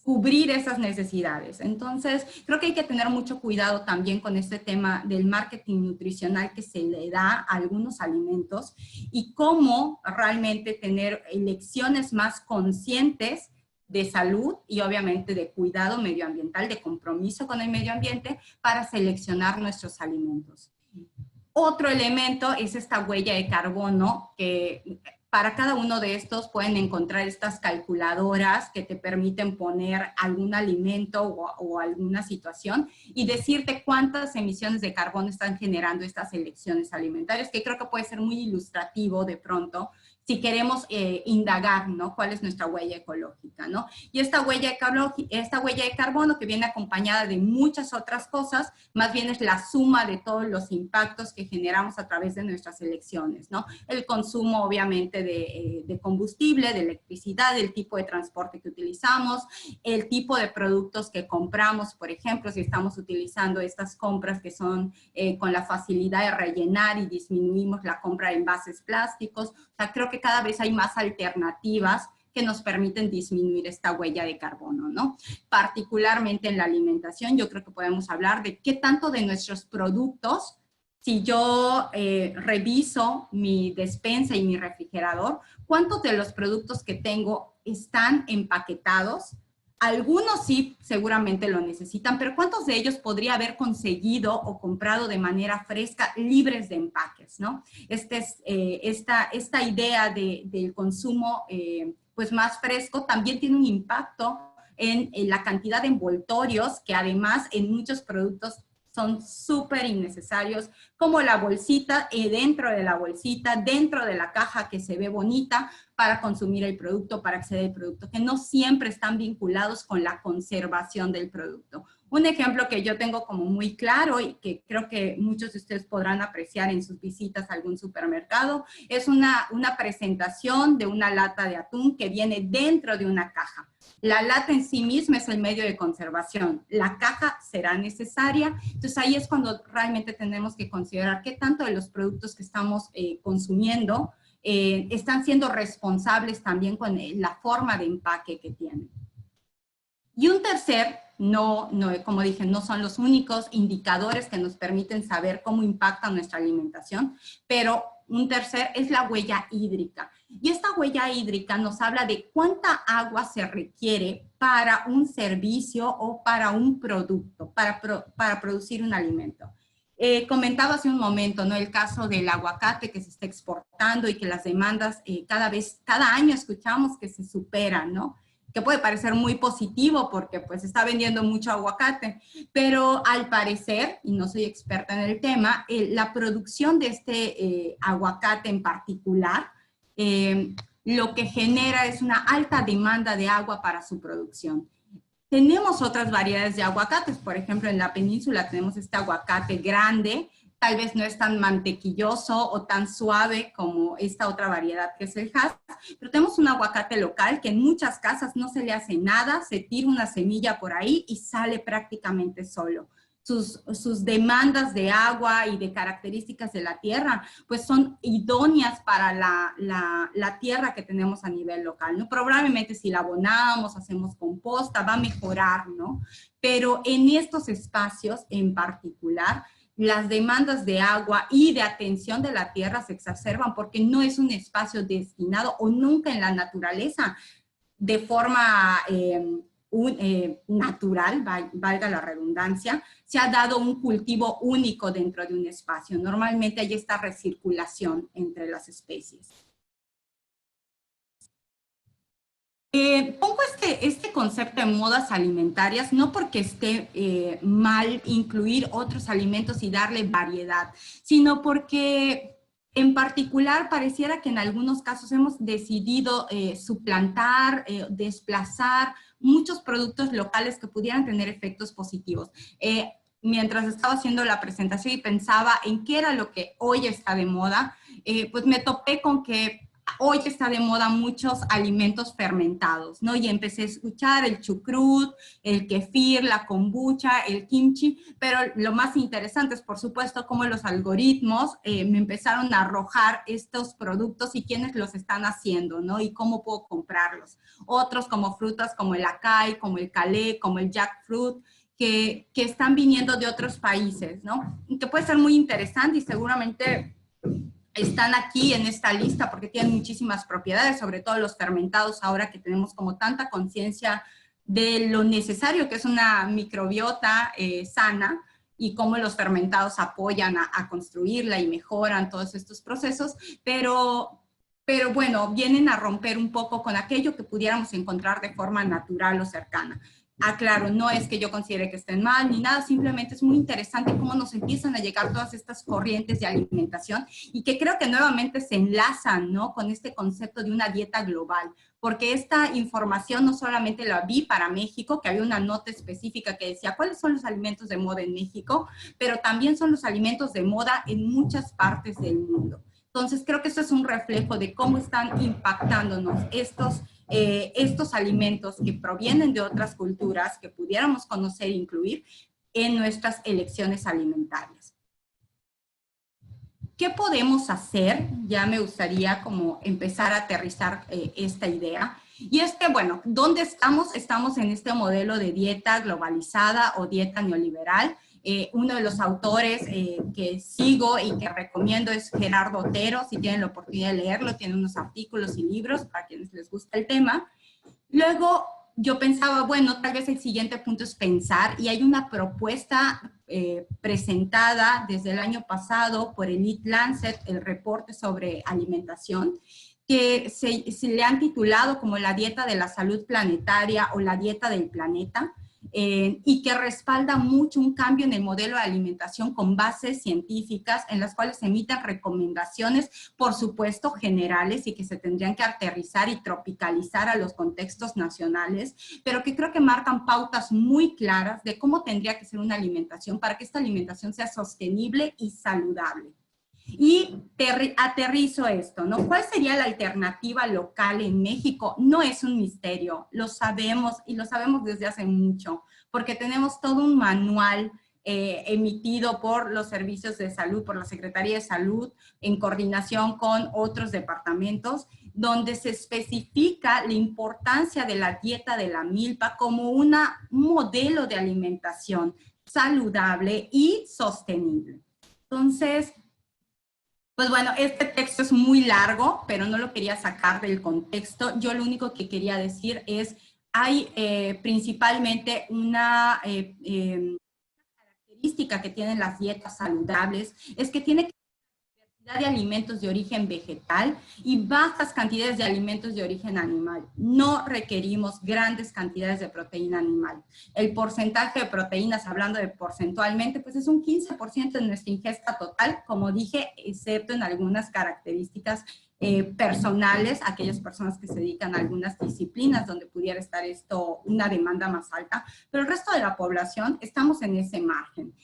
cubrir esas necesidades. Entonces, creo que hay que tener mucho cuidado también con este tema del marketing nutricional que se le da a algunos alimentos y cómo realmente tener elecciones más conscientes de salud y obviamente de cuidado medioambiental, de compromiso con el medio ambiente para seleccionar nuestros alimentos. Otro elemento es esta huella de carbono, que para cada uno de estos pueden encontrar estas calculadoras que te permiten poner algún alimento o alguna situación y decirte cuántas emisiones de carbono están generando estas elecciones alimentarias, que creo que puede ser muy ilustrativo de pronto si queremos indagar, ¿no?, cuál es nuestra huella ecológica, ¿no? Y esta huella de carbono, que viene acompañada de muchas otras cosas, más bien es la suma de todos los impactos que generamos a través de nuestras elecciones, ¿no? El consumo, obviamente, de combustible, de electricidad, el tipo de transporte que utilizamos, el tipo de productos que compramos, por ejemplo, si estamos utilizando estas compras que son con la facilidad de rellenar y disminuimos la compra de envases plásticos. O sea, creo que cada vez hay más alternativas que nos permiten disminuir esta huella de carbono, ¿no? Particularmente en la alimentación, yo creo que podemos hablar de qué tanto de nuestros productos, si yo reviso mi despensa y mi refrigerador, cuántos de los productos que tengo están empaquetados. Algunos sí, seguramente lo necesitan, pero ¿cuántos de ellos podría haber conseguido o comprado de manera fresca, libres de empaques, ¿no? Esta idea del consumo pues más fresco también tiene un impacto en la cantidad de envoltorios que además en muchos productos son súper innecesarios, como la bolsita, dentro de la bolsita, dentro de la caja que se ve bonita para consumir el producto, para acceder al producto, que no siempre están vinculados con la conservación del producto. Un ejemplo que yo tengo como muy claro y que creo que muchos de ustedes podrán apreciar en sus visitas a algún supermercado, es una presentación de una lata de atún que viene dentro de una caja. La lata en sí misma es el medio de conservación. La caja será necesaria. Entonces ahí es cuando realmente tenemos que considerar qué tanto de los productos que estamos consumiendo están siendo responsables también con la forma de empaque que tienen. Y un tercer, como dije, no son los únicos indicadores que nos permiten saber cómo impacta nuestra alimentación, pero un tercer es la huella hídrica. Y esta huella hídrica nos habla de cuánta agua se requiere para un servicio o para un producto, para producir un alimento. Comentaba hace un momento, ¿no? El caso del aguacate que se está exportando y que las demandas cada año escuchamos que se superan, ¿no? Que puede parecer muy positivo porque pues está vendiendo mucho aguacate, pero al parecer, y no soy experta en el tema, la producción de este aguacate en particular, lo que genera es una alta demanda de agua para su producción. Tenemos otras variedades de aguacates, por ejemplo, en la península tenemos este aguacate grande, tal vez no es tan mantequilloso o tan suave como esta otra variedad que es el Hass, pero tenemos un aguacate local que en muchas casas no se le hace nada, se tira una semilla por ahí y sale prácticamente solo. Sus demandas de agua y de características de la tierra, pues son idóneas para la tierra que tenemos a nivel local, ¿no? Probablemente si la abonamos, hacemos composta, va a mejorar, ¿no? Pero en estos espacios en particular, las demandas de agua y de atención de la tierra se exacerban porque no es un espacio destinado o nunca en la naturaleza de forma natural, valga la redundancia, se ha dado un cultivo único dentro de un espacio. Normalmente hay esta recirculación entre las especies. Pongo este concepto de modas alimentarias, no porque esté mal incluir otros alimentos y darle variedad, sino porque en particular pareciera que en algunos casos hemos decidido suplantar, desplazar muchos productos locales que pudieran tener efectos positivos. Mientras estaba haciendo la presentación y pensaba en qué era lo que hoy está de moda, pues me topé con que hoy está de moda muchos alimentos fermentados, ¿no? Y empecé a escuchar el chucrut, el kefir, la kombucha, el kimchi, pero lo más interesante es, por supuesto, cómo los algoritmos me empezaron a arrojar estos productos y quiénes los están haciendo, ¿no? Y cómo puedo comprarlos. Otros como frutas como el acai, como el calé, como el jackfruit, que están viniendo de otros países, ¿no? Y que puede ser muy interesante y seguramente están aquí en esta lista porque tienen muchísimas propiedades, sobre todo los fermentados, ahora que tenemos como tanta conciencia de lo necesario que es una microbiota sana y cómo los fermentados apoyan a construirla y mejoran todos estos procesos, pero bueno, vienen a romper un poco con aquello que pudiéramos encontrar de forma natural o cercana. Claro, no es que yo considere que estén mal ni nada, simplemente es muy interesante cómo nos empiezan a llegar todas estas corrientes de alimentación y que creo que nuevamente se enlazan, ¿no? Con este concepto de una dieta global, porque esta información no solamente la vi para México, que había una nota específica que decía cuáles son los alimentos de moda en México, pero también son los alimentos de moda en muchas partes del mundo. Entonces creo que esto es un reflejo de cómo están impactándonos estos alimentos que provienen de otras culturas que pudiéramos conocer e incluir en nuestras elecciones alimentarias. ¿Qué podemos hacer? Ya me gustaría como empezar a aterrizar esta idea. Y es que, bueno, ¿dónde estamos? Estamos en este modelo de dieta globalizada o dieta neoliberal. Uno de los autores que sigo y que recomiendo es Gerardo Otero, si tienen la oportunidad de leerlo, tiene unos artículos y libros para quienes les gusta el tema. Luego yo pensaba, bueno, tal vez el siguiente punto es pensar, y hay una propuesta presentada desde el año pasado por el Eat Lancet, el reporte sobre alimentación, que se le han titulado como la dieta de la salud planetaria o la dieta del planeta, y que respalda mucho un cambio en el modelo de alimentación con bases científicas en las cuales se emiten recomendaciones, por supuesto, generales y que se tendrían que aterrizar y tropicalizar a los contextos nacionales, pero que creo que marcan pautas muy claras de cómo tendría que ser una alimentación para que esta alimentación sea sostenible y saludable. Y aterrizo esto, ¿no? ¿Cuál sería la alternativa local en México? No es un misterio, lo sabemos y lo sabemos desde hace mucho, porque tenemos todo un manual emitido por los servicios de salud, por la Secretaría de Salud, en coordinación con otros departamentos, donde se especifica la importancia de la dieta de la milpa como un modelo de alimentación saludable y sostenible. Entonces, pues bueno, este texto es muy largo, pero no lo quería sacar del contexto. Yo lo único que quería decir es, hay principalmente una característica que tienen las dietas saludables, es que tiene de alimentos de origen vegetal y bajas cantidades de alimentos de origen animal. No requerimos grandes cantidades de proteína animal. El porcentaje de proteínas, hablando de porcentualmente, pues es un 15% de nuestra ingesta total, como dije, excepto en algunas características personales, aquellas personas que se dedican a algunas disciplinas donde pudiera estar esto una demanda más alta, pero el resto de la población estamos en ese margen.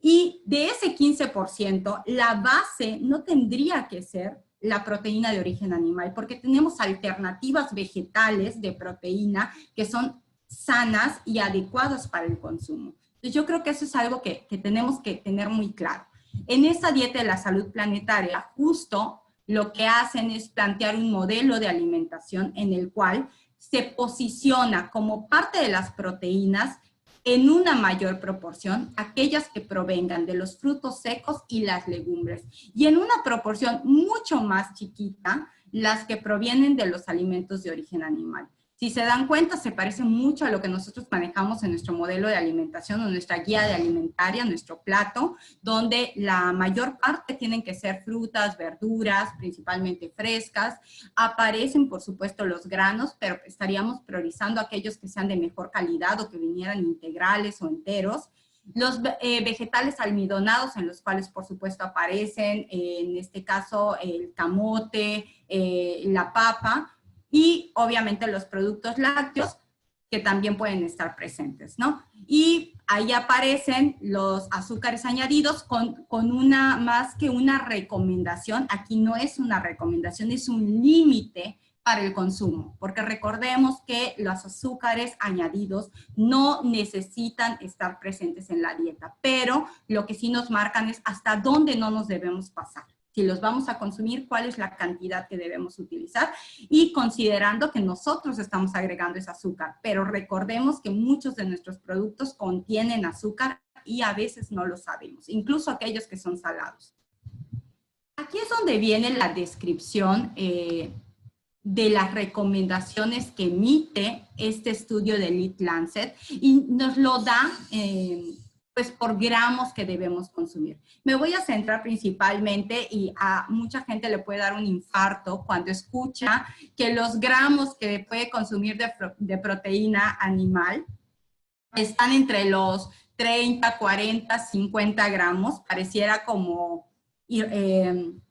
Y de ese 15%, la base no tendría que ser la proteína de origen animal, porque tenemos alternativas vegetales de proteína que son sanas y adecuadas para el consumo. Entonces yo creo que eso es algo que tenemos que tener muy claro. En esta dieta de la salud planetaria, justo lo que hacen es plantear un modelo de alimentación en el cual se posiciona como parte de las proteínas en una mayor proporción aquellas que provengan de los frutos secos y las legumbres, y en una proporción mucho más chiquita las que provienen de los alimentos de origen animal. Si se dan cuenta, se parece mucho a lo que nosotros manejamos en nuestro modelo de alimentación o nuestra guía de alimentaria, nuestro plato, donde la mayor parte tienen que ser frutas, verduras, principalmente frescas. Aparecen, por supuesto, los granos, pero estaríamos priorizando aquellos que sean de mejor calidad o que vinieran integrales o enteros. Los vegetales almidonados, en los cuales, por supuesto, aparecen, en este caso, el camote, la papa, y obviamente los productos lácteos que también pueden estar presentes, ¿no? Y ahí aparecen los azúcares añadidos con una, más que una recomendación, aquí no es una recomendación, es un límite para el consumo, porque recordemos que los azúcares añadidos no necesitan estar presentes en la dieta, pero lo que sí nos marcan es hasta dónde no nos debemos pasar. Si los vamos a consumir, cuál es la cantidad que debemos utilizar y considerando que nosotros estamos agregando ese azúcar. Pero recordemos que muchos de nuestros productos contienen azúcar y a veces no lo sabemos, incluso aquellos que son salados. Aquí es donde viene la descripción de las recomendaciones que emite este estudio de Elite Lancet y nos lo da pues por gramos que debemos consumir. Me voy a centrar principalmente, y a mucha gente le puede dar un infarto cuando escucha que los gramos que puede consumir de proteína animal están entre los 30, 40, 50 gramos. Pareciera como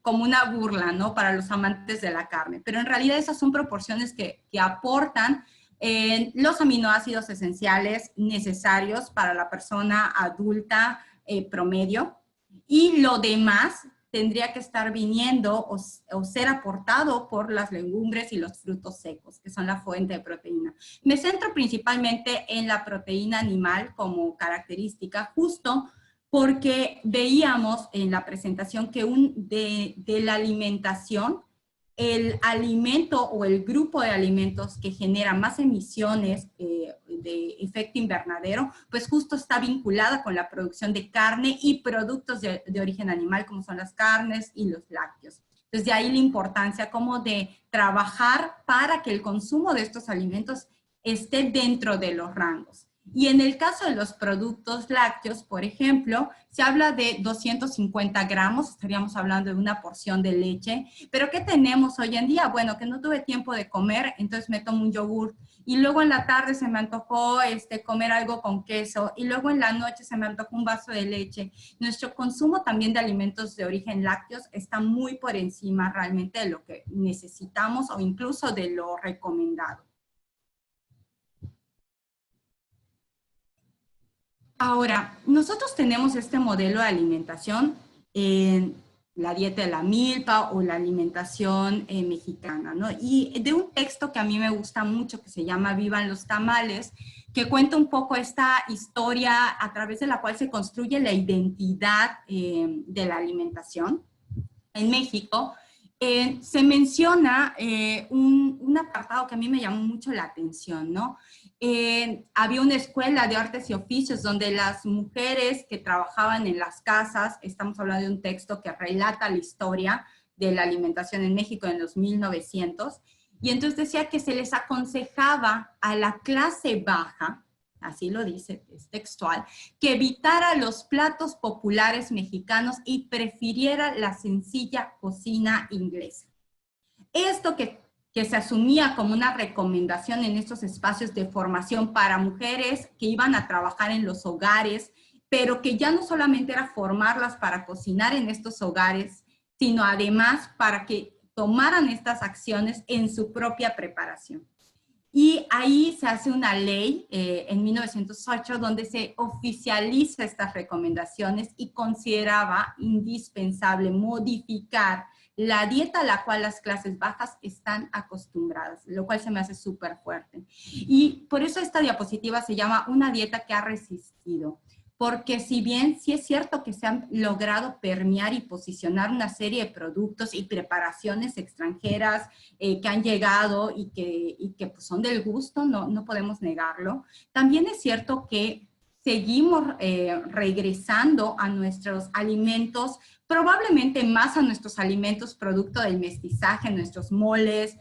una burla, ¿no? Para los amantes de la carne. Pero en realidad esas son proporciones que aportan los aminoácidos esenciales necesarios para la persona adulta promedio, y lo demás tendría que estar viniendo o ser aportado por las legumbres y los frutos secos, que son la fuente de proteína. Me centro principalmente en la proteína animal como característica, justo porque veíamos en la presentación que de la alimentación, el alimento o el grupo de alimentos que genera más emisiones de efecto invernadero, pues justo está vinculada con la producción de carne y productos de origen animal, como son las carnes y los lácteos. Entonces, de ahí la importancia como de trabajar para que el consumo de estos alimentos esté dentro de los rangos. Y en el caso de los productos lácteos, por ejemplo, se habla de 250 gramos, estaríamos hablando de una porción de leche, pero ¿qué tenemos hoy en día? Bueno, que no tuve tiempo de comer, entonces me tomo un yogur, y luego en la tarde se me antojó comer algo con queso, y luego en la noche se me antojó un vaso de leche. Nuestro consumo también de alimentos de origen lácteos está muy por encima realmente de lo que necesitamos o incluso de lo recomendado. Ahora, nosotros tenemos este modelo de alimentación en la dieta de la milpa o la alimentación mexicana, ¿no? Y de un texto que a mí me gusta mucho, que se llama Vivan los tamales, que cuenta un poco esta historia a través de la cual se construye la identidad de la alimentación en México. se menciona un apartado que a mí me llamó mucho la atención, ¿no? Había una escuela de artes y oficios donde las mujeres que trabajaban en las casas, estamos hablando de un texto que relata la historia de la alimentación en México en los 1900, y entonces decía que se les aconsejaba a la clase baja, así lo dice, es textual, que evitara los platos populares mexicanos y prefiriera la sencilla cocina inglesa. Esto que se asumía como una recomendación en estos espacios de formación para mujeres que iban a trabajar en los hogares, pero que ya no solamente era formarlas para cocinar en estos hogares, sino además para que tomaran estas acciones en su propia preparación. Y ahí se hace una ley en 1908 donde se oficializa estas recomendaciones y consideraba indispensable modificar la dieta a la cual las clases bajas están acostumbradas, lo cual se me hace súper fuerte. Y por eso esta diapositiva se llama una dieta que ha resistido. Porque si bien sí es cierto que se han logrado permear y posicionar una serie de productos y preparaciones extranjeras que han llegado y que pues son del gusto, no podemos negarlo, también es cierto que seguimos regresando a nuestros alimentos, probablemente más a nuestros alimentos producto del mestizaje, nuestros moles,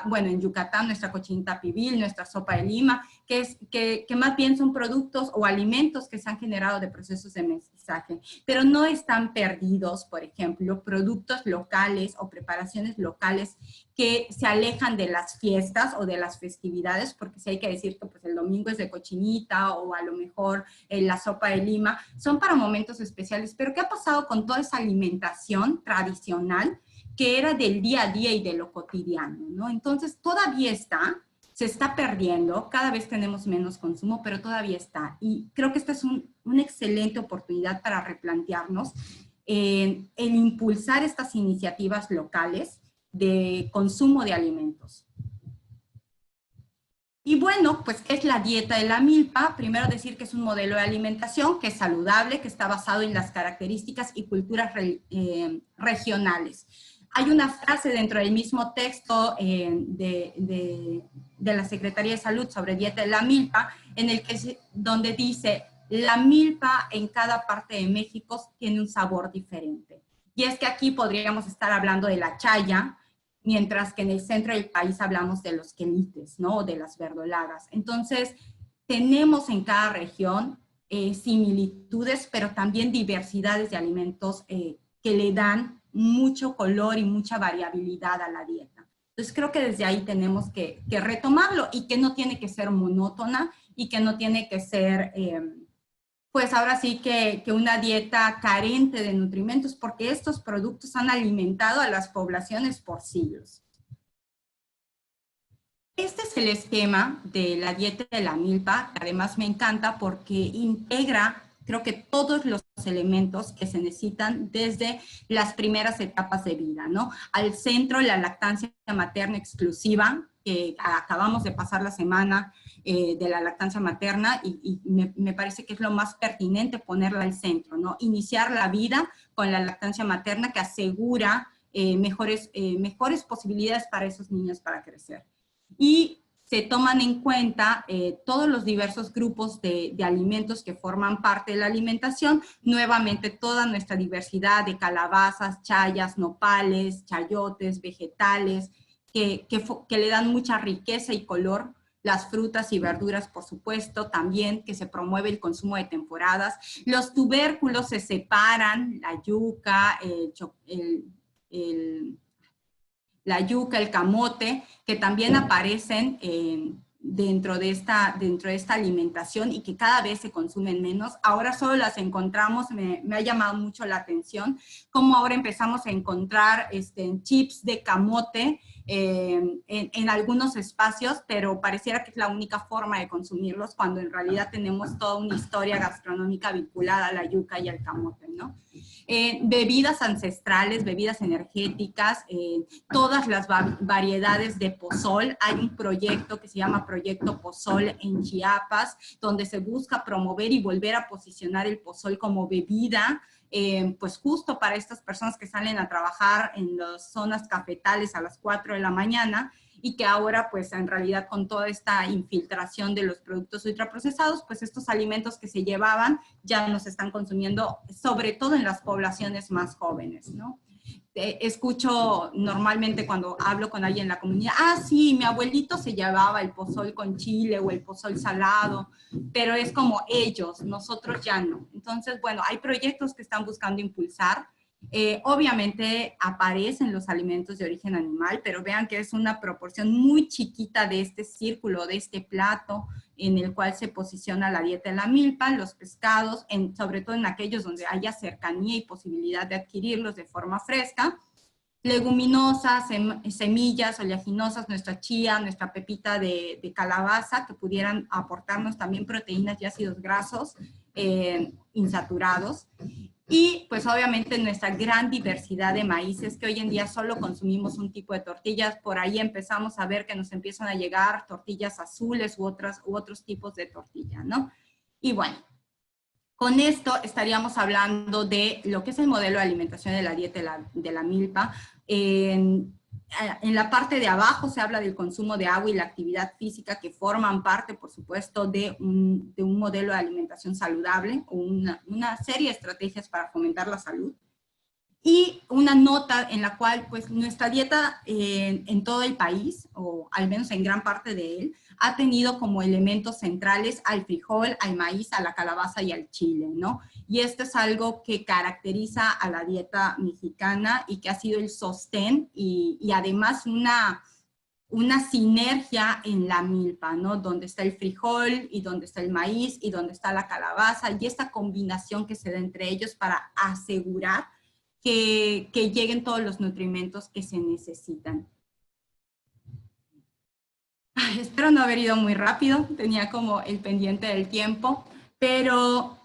bueno, en Yucatán, nuestra cochinita pibil, nuestra sopa de lima, que más bien son productos o alimentos que se han generado de procesos de mestizaje, pero no están perdidos, por ejemplo, productos locales o preparaciones locales que se alejan de las fiestas o de las festividades, porque sí hay que decir que pues, el domingo es de cochinita o a lo mejor la sopa de lima, son para momentos especiales, pero ¿qué ha pasado con toda esa alimentación tradicional que era del día a día y de lo cotidiano, ¿no? Entonces todavía se está perdiendo, cada vez tenemos menos consumo, pero todavía está. Y creo que esta es una excelente oportunidad para replantearnos el impulsar estas iniciativas locales de consumo de alimentos. Y bueno, pues, ¿qué es la dieta de la milpa? Primero decir que es un modelo de alimentación que es saludable, que está basado en las características y culturas regionales. Hay una frase dentro del mismo texto de la Secretaría de Salud sobre dieta de la milpa, donde dice, la milpa en cada parte de México tiene un sabor diferente. Y es que aquí podríamos estar hablando de la chaya, mientras que en el centro del país hablamos de los quelites, ¿no? De las verdolagas. Entonces, tenemos en cada región similitudes, pero también diversidades de alimentos que le dan mucho color y mucha variabilidad a la dieta. Entonces, creo que desde ahí tenemos que retomarlo y que no tiene que ser monótona y que no tiene que ser... pues ahora sí que una dieta carente de nutrimentos, porque estos productos han alimentado a las poblaciones por siglos. Este es el esquema de la dieta de la milpa, que además me encanta porque integra, creo que todos los elementos que se necesitan desde las primeras etapas de vida, ¿no? Al centro, la lactancia materna exclusiva, que acabamos de pasar la semana de la lactancia materna y me parece que es lo más pertinente ponerla al centro, ¿no? Iniciar la vida con la lactancia materna que asegura mejores posibilidades para esos niños para crecer. Y se toman en cuenta todos los diversos grupos de alimentos que forman parte de la alimentación, nuevamente toda nuestra diversidad de calabazas, chayas, nopales, chayotes, vegetales, que le dan mucha riqueza y color, las frutas y verduras, por supuesto, también que se promueve el consumo de temporadas. Los tubérculos se separan, la yuca, la yuca, el camote, que también aparecen dentro de esta alimentación y que cada vez se consumen menos. Ahora solo las encontramos, me ha llamado mucho la atención, como ahora empezamos a encontrar chips de camote en algunos espacios, pero pareciera que es la única forma de consumirlos, cuando en realidad tenemos toda una historia gastronómica vinculada a la yuca y al camote, ¿no? Bebidas ancestrales, bebidas energéticas, todas las variedades de pozol. Hay un proyecto que se llama Proyecto Pozol en Chiapas, donde se busca promover y volver a posicionar el pozol como bebida pues justo para estas personas que salen a trabajar en las zonas cafetales a las 4 de la mañana, y que ahora pues en realidad con toda esta infiltración de los productos ultraprocesados, pues estos alimentos que se llevaban ya no se están consumiendo, sobre todo en las poblaciones más jóvenes, ¿no? Escucho normalmente cuando hablo con alguien en la comunidad, sí, mi abuelito se llevaba el pozol con chile o el pozol salado, pero es como ellos, nosotros ya no. Entonces, bueno, hay proyectos que están buscando impulsar. Obviamente aparecen los alimentos de origen animal, pero vean que es una proporción muy chiquita de este círculo, de este plato en el cual se posiciona la dieta de la milpa, los pescados, sobre todo en aquellos donde haya cercanía y posibilidad de adquirirlos de forma fresca, leguminosas, semillas oleaginosas, nuestra chía, nuestra pepita de calabaza, que pudieran aportarnos también proteínas y ácidos grasos insaturados. Y pues obviamente nuestra gran diversidad de maíces, que hoy en día solo consumimos un tipo de tortillas, por ahí empezamos a ver que nos empiezan a llegar tortillas azules u otros tipos de tortilla, ¿no? Y bueno, con esto estaríamos hablando de lo que es el modelo de alimentación de la dieta de la milpa. En la parte de abajo se habla del consumo de agua y la actividad física, que forman parte, por supuesto, de un modelo de alimentación saludable, o una serie de estrategias para fomentar la salud. Y una nota en la cual, pues, nuestra dieta en todo el país, o al menos en gran parte de él, ha tenido como elementos centrales al frijol, al maíz, a la calabaza y al chile, ¿no? Y esto es algo que caracteriza a la dieta mexicana y que ha sido el sostén y además una sinergia en la milpa, ¿no? Donde está el frijol y donde está el maíz y donde está la calabaza, y esta combinación que se da entre ellos para asegurar que lleguen todos los nutrimentos que se necesitan. Espero no haber ido muy rápido, tenía como el pendiente del tiempo, pero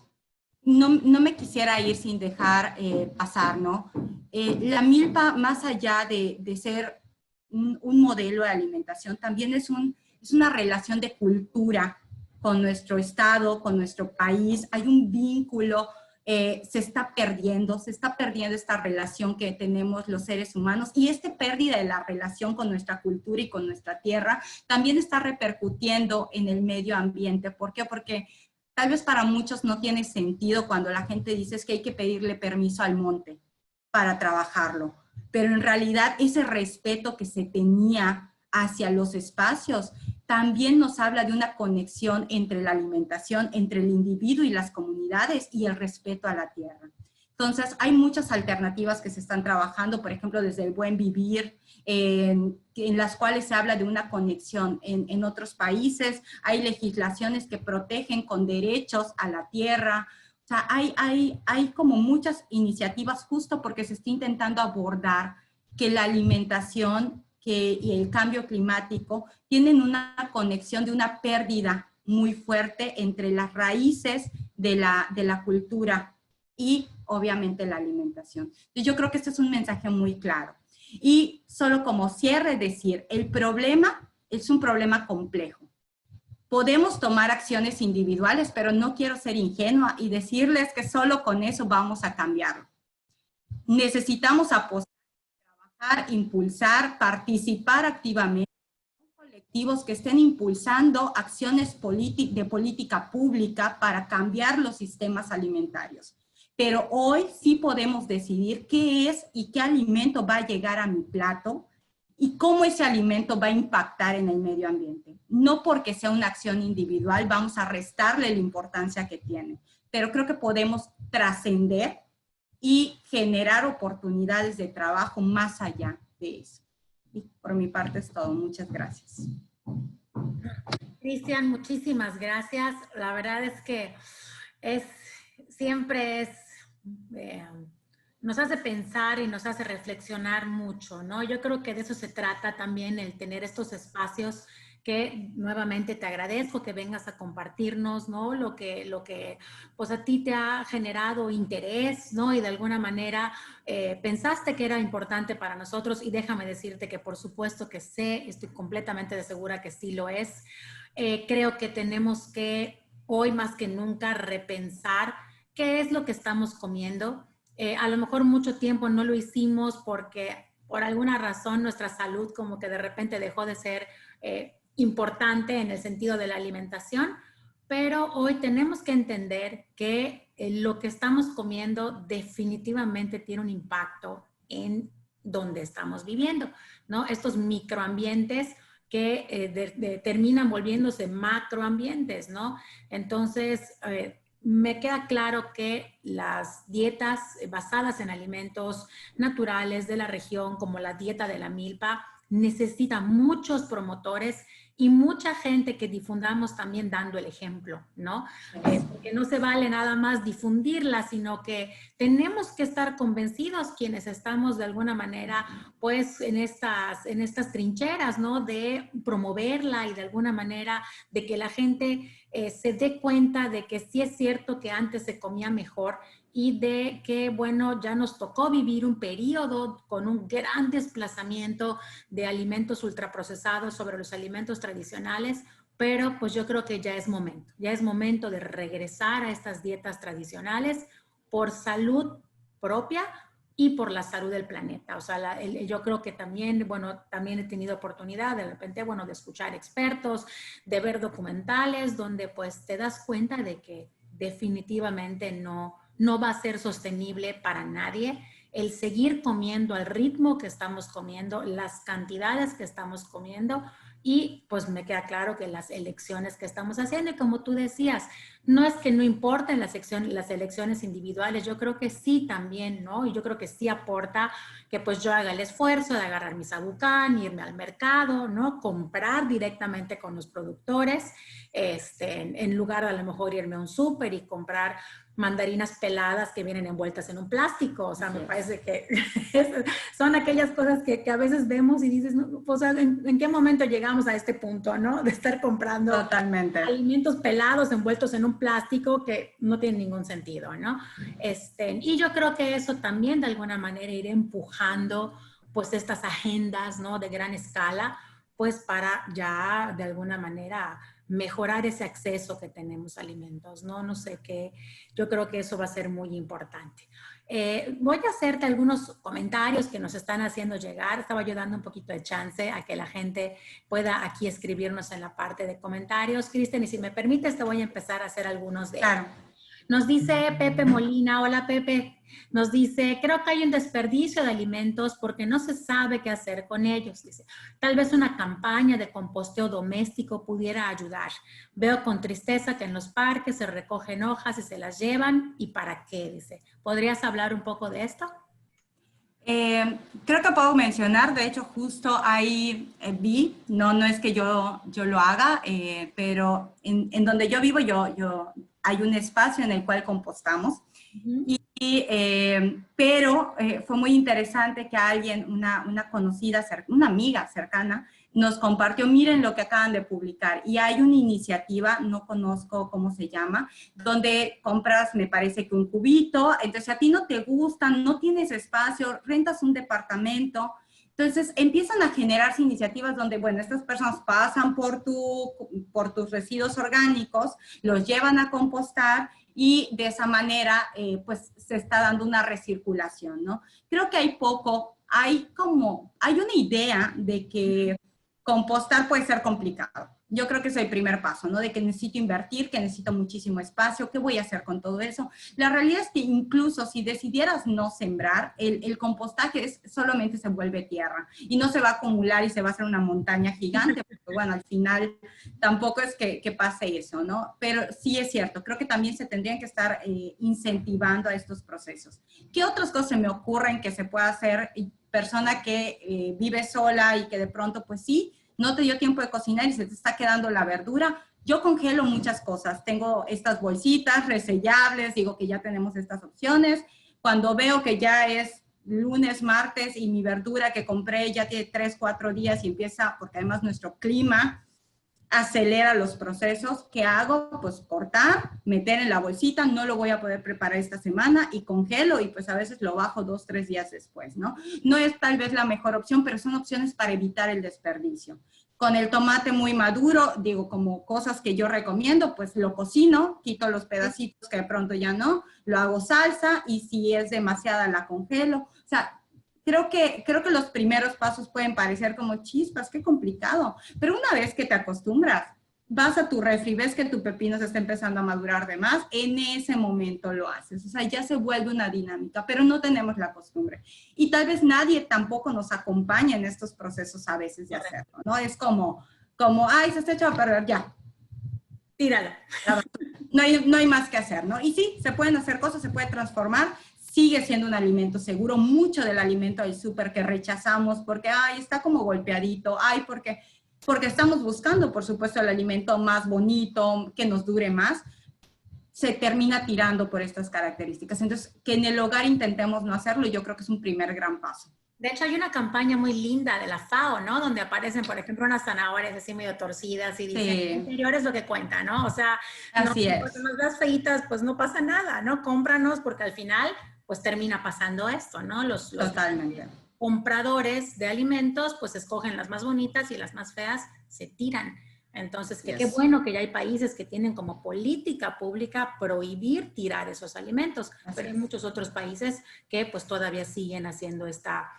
no me quisiera ir sin dejar pasar, ¿no? La milpa, más allá de ser un modelo de alimentación, también es una relación de cultura con nuestro estado, con nuestro país. Hay un vínculo, se está perdiendo esta relación que tenemos los seres humanos, y esta pérdida de la relación con nuestra cultura y con nuestra tierra también está repercutiendo en el medio ambiente. ¿Por qué? Porque tal vez para muchos no tiene sentido cuando la gente dice que hay que pedirle permiso al monte para trabajarlo, pero en realidad ese respeto que se tenía hacia los espacios también nos habla de una conexión entre la alimentación, entre el individuo y las comunidades, y el respeto a la tierra. Entonces, hay muchas alternativas que se están trabajando, por ejemplo, desde el buen vivir, en las cuales se habla de una conexión. En otros países hay legislaciones que protegen con derechos a la tierra. O sea, hay como muchas iniciativas justo porque se está intentando abordar que la alimentación y el cambio climático tienen una conexión de una pérdida muy fuerte entre las raíces de la cultura y obviamente la alimentación. Entonces, yo creo que este es un mensaje muy claro. Y solo como cierre decir, el problema es un problema complejo. Podemos tomar acciones individuales, pero no quiero ser ingenua y decirles que solo con eso vamos a cambiarlo. Necesitamos apostar, trabajar, impulsar, participar activamente en colectivos que estén impulsando acciones de política pública para cambiar los sistemas alimentarios. Pero hoy sí podemos decidir qué es y qué alimento va a llegar a mi plato y cómo ese alimento va a impactar en el medio ambiente. No porque sea una acción individual vamos a restarle la importancia que tiene, pero creo que podemos trascender y generar oportunidades de trabajo más allá de eso. Y por mi parte es todo. Muchas gracias. Cristian, muchísimas gracias. La verdad es que siempre nos hace pensar y nos hace reflexionar mucho, ¿no? Yo creo que de eso se trata también, el tener estos espacios que nuevamente te agradezco que vengas a compartirnos, ¿no? Lo que pues a ti te ha generado interés, ¿no? Y de alguna manera pensaste que era importante para nosotros, y déjame decirte que por supuesto que estoy completamente segura que sí lo es. Creo que tenemos que hoy más que nunca repensar qué es lo que estamos comiendo, A lo mejor mucho tiempo no lo hicimos porque por alguna razón nuestra salud como que de repente dejó de ser importante en el sentido de la alimentación, pero hoy tenemos que entender que lo que estamos comiendo definitivamente tiene un impacto en donde estamos viviendo, ¿no? Estos microambientes que terminan volviéndose macroambientes, ¿no? Entonces, me queda claro que las dietas basadas en alimentos naturales de la región, como la dieta de la milpa, necesitan muchos promotores y mucha gente que difundamos también dando el ejemplo, ¿no? Porque no se vale nada más difundirla, sino que tenemos que estar convencidos quienes estamos de alguna manera, pues, en estas trincheras, ¿no? De promoverla y de alguna manera de que la gente se dé cuenta de que sí es cierto que antes se comía mejor y de que, bueno, ya nos tocó vivir un periodo con un gran desplazamiento de alimentos ultraprocesados sobre los alimentos tradicionales, pero pues yo creo que ya es momento de regresar a estas dietas tradicionales por salud propia y por la salud del planeta. O sea, yo creo que también, bueno, también he tenido oportunidad de repente, bueno, de escuchar expertos, de ver documentales donde pues te das cuenta de que definitivamente no va a ser sostenible para nadie el seguir comiendo al ritmo que estamos comiendo, las cantidades que estamos comiendo, y pues me queda claro que las elecciones que estamos haciendo, y como tú decías, no es que no importen las elecciones individuales, yo creo que sí también, ¿no? Y yo creo que sí aporta que pues yo haga el esfuerzo de agarrar mi sabucán, irme al mercado, ¿no? Comprar directamente con los productores, en lugar de a lo mejor irme a un súper y comprar mandarinas peladas que vienen envueltas en un plástico. O sea, me parece que son aquellas cosas que a veces vemos y dices, no, o sea, ¿en qué momento llegamos a este punto, no? De estar comprando Totalmente alimentos pelados envueltos en un plástico que no tiene ningún sentido, ¿no? Y yo creo que eso también de alguna manera irá empujando pues estas agendas, ¿no? De gran escala, pues para ya de alguna manera mejorar ese acceso que tenemos a alimentos, ¿no? No sé qué, yo creo que eso va a ser muy importante. Voy a hacerte algunos comentarios que nos están haciendo llegar. Estaba yo dando un poquito de chance a que la gente pueda aquí escribirnos en la parte de comentarios. Kristen, y si me permites, te voy a empezar a hacer algunos de ellos. claro. Nos dice Pepe Molina, hola Pepe, nos dice, creo que hay un desperdicio de alimentos porque no se sabe qué hacer con ellos. Dice, tal vez una campaña de composteo doméstico pudiera ayudar. Veo con tristeza que en los parques se recogen hojas y se las llevan. ¿Y para qué? Dice, ¿podrías hablar un poco de esto? Creo que puedo mencionar, de hecho justo ahí vi, no es que yo lo haga, pero en donde yo vivo hay un espacio en el cual compostamos, pero fue muy interesante que alguien, una conocida, una amiga cercana, nos compartió, miren lo que acaban de publicar, y hay una iniciativa, no conozco cómo se llama, donde compras, me parece que un cubito, entonces a ti no te gusta, no tienes espacio, rentas un departamento, entonces empiezan a generarse iniciativas donde, bueno, estas personas pasan por tus residuos orgánicos, los llevan a compostar, y de esa manera, pues, se está dando una recirculación, ¿no? Creo que hay una idea de que compostar puede ser complicado. Yo creo que es el primer paso, ¿no? De que necesito invertir, que necesito muchísimo espacio, ¿qué voy a hacer con todo eso? La realidad es que incluso si decidieras no sembrar, el compostaje solamente se vuelve tierra y no se va a acumular y se va a hacer una montaña gigante, porque bueno, al final tampoco es que pase eso, ¿no? Pero sí es cierto, creo que también se tendrían que estar incentivando a estos procesos. ¿Qué otras cosas se me ocurren que se pueda hacer? Persona que vive sola y que de pronto, pues sí, no te dio tiempo de cocinar y se te está quedando la verdura. Yo congelo muchas cosas. Tengo estas bolsitas resellables, digo que ya tenemos estas opciones. Cuando veo que ya es lunes, martes y mi verdura que compré ya tiene 3, 4 días y empieza, porque además nuestro clima acelera los procesos, ¿qué hago? Pues cortar, meter en la bolsita, no lo voy a poder preparar esta semana y congelo y pues a veces lo bajo 2, 3 días después, ¿no? No es tal vez la mejor opción, pero son opciones para evitar el desperdicio. Con el tomate muy maduro, digo, como cosas que yo recomiendo, pues lo cocino, quito los pedacitos que de pronto ya no, lo hago salsa y si es demasiada la congelo. O sea, creo que los primeros pasos pueden parecer como chispas, qué complicado, pero una vez que te acostumbras, vas a tu refri, ves que tu pepino se está empezando a madurar de más, en ese momento lo haces. O sea, ya se vuelve una dinámica, pero no tenemos la costumbre. Y tal vez nadie tampoco nos acompaña en estos procesos a veces de hacerlo, ¿no? Es como ay, se está echando a perder, ya. Tíralo. No hay más que hacer, ¿no? Y sí, se pueden hacer cosas, se puede transformar, sigue siendo un alimento seguro. Mucho del alimento del súper que rechazamos porque, ay, está como golpeadito, ay, porque estamos buscando, por supuesto, el alimento más bonito, que nos dure más, se termina tirando por estas características. Entonces, que en el hogar intentemos no hacerlo, yo creo que es un primer gran paso. De hecho, hay una campaña muy linda de la FAO, ¿no? Donde aparecen, por ejemplo, unas zanahorias así medio torcidas y dicen, Sí. el interior es lo que cuenta, ¿no? O sea, Así es. porque nos veas feitas, pues no pasa nada, ¿no? Cómpranos porque al final, pues termina pasando esto, ¿no? Los Totalmente. compradores de alimentos, pues escogen las más bonitas y las más feas se tiran. Entonces, qué bueno que ya hay países que tienen como política pública prohibir tirar esos alimentos, pero hay muchos otros países que pues todavía siguen haciendo esta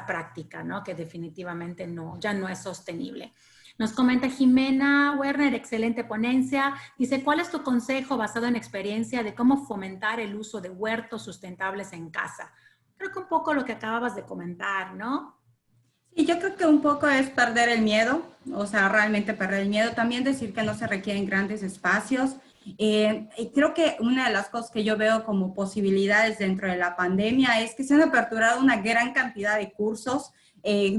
práctica, ¿no? Que definitivamente ya no es sostenible. Nos comenta Jimena Werner, excelente ponencia. Dice, ¿cuál es tu consejo basado en experiencia de cómo fomentar el uso de huertos sustentables en casa? Creo que un poco lo que acababas de comentar, ¿no? Sí, yo creo que un poco es perder el miedo, o sea, realmente perder el miedo. También decir que no se requieren grandes espacios. Y creo que una de las cosas que yo veo como posibilidades dentro de la pandemia es que se han aperturado una gran cantidad de cursos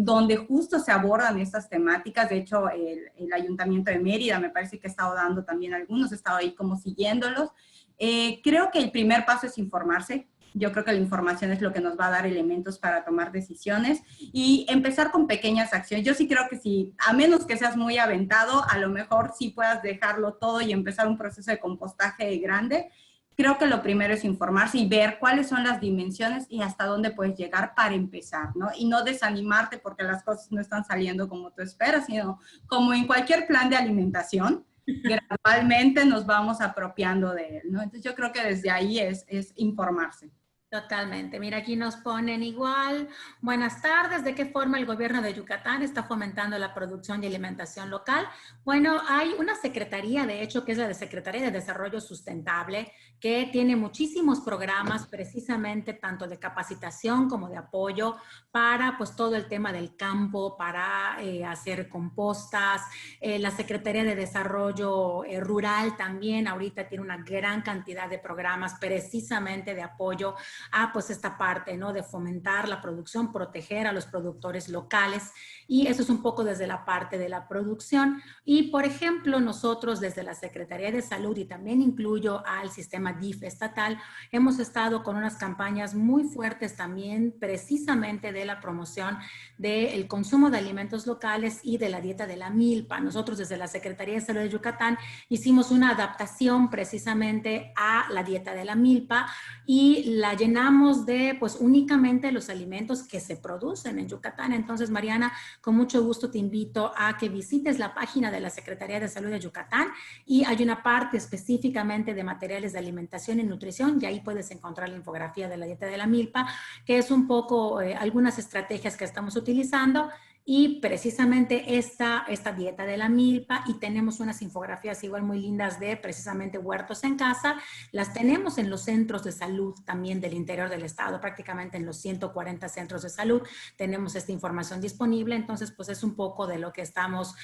donde justo se abordan estas temáticas. De hecho, el Ayuntamiento de Mérida me parece que ha estado dando también algunos, he estado ahí como siguiéndolos. Creo que el primer paso es informarse. Yo creo que la información es lo que nos va a dar elementos para tomar decisiones y empezar con pequeñas acciones. Yo sí creo que sí, a menos que seas muy aventado, a lo mejor sí puedas dejarlo todo y empezar un proceso de compostaje grande. Creo que lo primero es informarse y ver cuáles son las dimensiones y hasta dónde puedes llegar para empezar, ¿no? Y no desanimarte porque las cosas no están saliendo como tú esperas, sino como en cualquier plan de alimentación, gradualmente nos vamos apropiando de él, ¿no? Entonces yo creo que desde ahí es informarse. Totalmente. Mira, aquí nos ponen igual. Buenas tardes. ¿De qué forma el gobierno de Yucatán está fomentando la producción y alimentación local? Bueno, hay una secretaría, de hecho, que es la de Secretaría de Desarrollo Sustentable, que tiene muchísimos programas precisamente tanto de capacitación como de apoyo para pues todo el tema del campo, para hacer compostas. La Secretaría de Desarrollo Rural también ahorita tiene una gran cantidad de programas precisamente de apoyo a pues esta parte, ¿no? De fomentar la producción, proteger a los productores locales y eso es un poco desde la parte de la producción. Y por ejemplo, nosotros desde la Secretaría de Salud y también incluyo al sistema DIF estatal, hemos estado con unas campañas muy fuertes también precisamente de la promoción del consumo de alimentos locales y de la dieta de la milpa. Nosotros desde la Secretaría de Salud de Yucatán hicimos una adaptación precisamente a la dieta de la milpa y la llenamos de pues únicamente los alimentos que se producen en Yucatán. Entonces, Mariana, con mucho gusto te invito a que visites la página de la Secretaría de Salud de Yucatán y hay una parte específicamente de materiales de alimentación y nutrición y ahí puedes encontrar la infografía de la dieta de la milpa, que es un poco algunas estrategias que estamos utilizando y precisamente esta dieta de la milpa y tenemos unas infografías igual muy lindas de precisamente huertos en casa, las tenemos en los centros de salud también del interior del estado, prácticamente en los 140 centros de salud tenemos esta información disponible, entonces pues es un poco de lo que estamos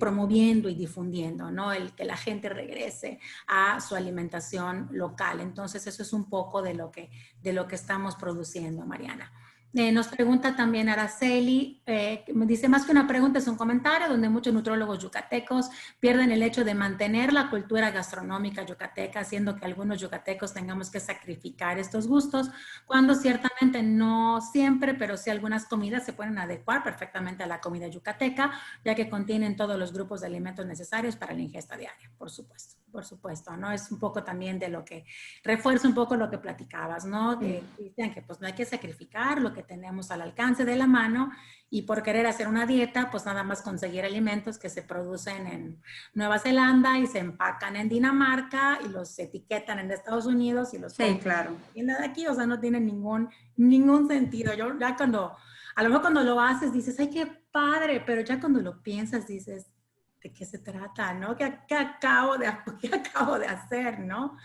promoviendo y difundiendo, ¿no? El que la gente regrese a su alimentación local, entonces eso es un poco de lo que estamos produciendo, Mariana. Nos pregunta también Araceli, me dice más que una pregunta, es un comentario donde muchos nutrólogos yucatecos pierden el hecho de mantener la cultura gastronómica yucateca, haciendo que algunos yucatecos tengamos que sacrificar estos gustos, cuando ciertamente no siempre, pero sí algunas comidas se pueden adecuar perfectamente a la comida yucateca, ya que contienen todos los grupos de alimentos necesarios para la ingesta diaria, por supuesto. por supuesto, ¿no? Es un poco también de lo que, refuerza un poco lo que platicabas, ¿no? Que dicen que pues no hay que sacrificar lo que tenemos al alcance de la mano y por querer hacer una dieta, pues nada más conseguir alimentos que se producen en Nueva Zelanda y se empacan en Dinamarca y los etiquetan en Estados Unidos y los Sí, claro. y nada aquí, o sea, no tiene ningún sentido. Yo ya cuando, a lo mejor cuando lo haces dices, ay, qué padre, pero ya cuando lo piensas dices, ¿de qué se trata, no? ¿Qué acabo de hacer, no?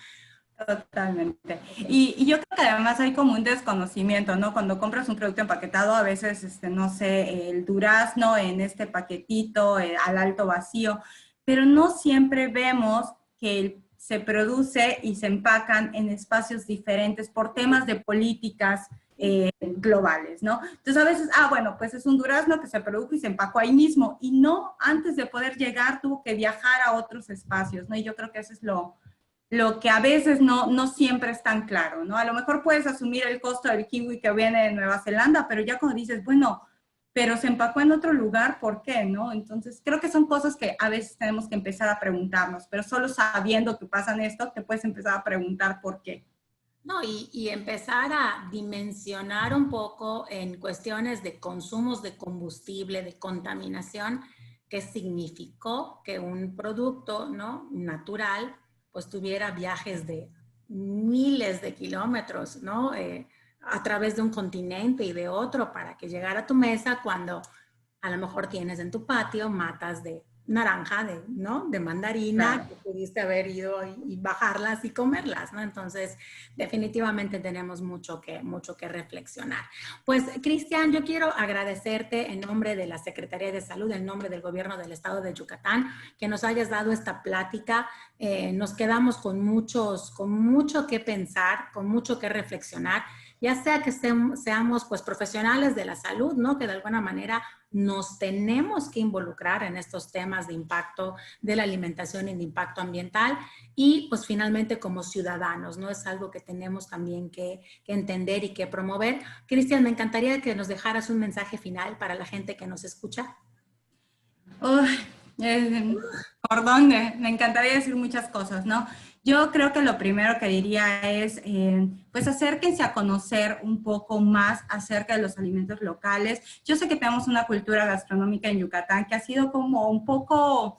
Totalmente. Y yo creo que además hay como un desconocimiento, ¿no? Cuando compras un producto empaquetado, a veces, no sé, el durazno en este paquetito, al alto vacío, pero no siempre vemos que se produce y se empacan en espacios diferentes por temas de políticas globales, ¿no? Entonces a veces, bueno, pues es un durazno que se produjo y se empacó ahí mismo, y no, antes de poder llegar tuvo que viajar a otros espacios, ¿no? Y yo creo que eso es lo que a veces no siempre es tan claro, ¿no? A lo mejor puedes asumir el costo del kiwi que viene de Nueva Zelanda, pero ya cuando dices, bueno, pero se empacó en otro lugar, ¿por qué, no? Entonces, creo que son cosas que a veces tenemos que empezar a preguntarnos, pero solo sabiendo que pasan esto, te puedes empezar a preguntar por qué. No, y empezar a dimensionar un poco en cuestiones de consumos de combustible, de contaminación, qué significó que un producto, ¿no? Natural, pues tuviera viajes de miles de kilómetros, ¿no? A través de un continente y de otro para que llegara a tu mesa cuando a lo mejor tienes en tu patio matas de naranja, ¿no? De mandarina, Claro. que pudiste haber ido y bajarlas y comerlas, ¿no? Entonces, definitivamente tenemos mucho que reflexionar. Pues, Cristian, yo quiero agradecerte en nombre de la Secretaría de Salud, en nombre del Gobierno del Estado de Yucatán, que nos hayas dado esta plática. Nos quedamos con mucho que pensar, con mucho que reflexionar, ya sea que seamos pues profesionales de la salud, ¿no? Que de alguna manera nos tenemos que involucrar en estos temas de impacto de la alimentación y de impacto ambiental, y pues finalmente como ciudadanos, ¿no? Es algo que tenemos también que entender y que promover. Cristian, me encantaría que nos dejaras un mensaje final para la gente que nos escucha. ¿Por dónde? Me encantaría decir muchas cosas, ¿no? Yo creo que lo primero que diría es, pues acérquense a conocer un poco más acerca de los alimentos locales. Yo sé que tenemos una cultura gastronómica en Yucatán que ha sido como un poco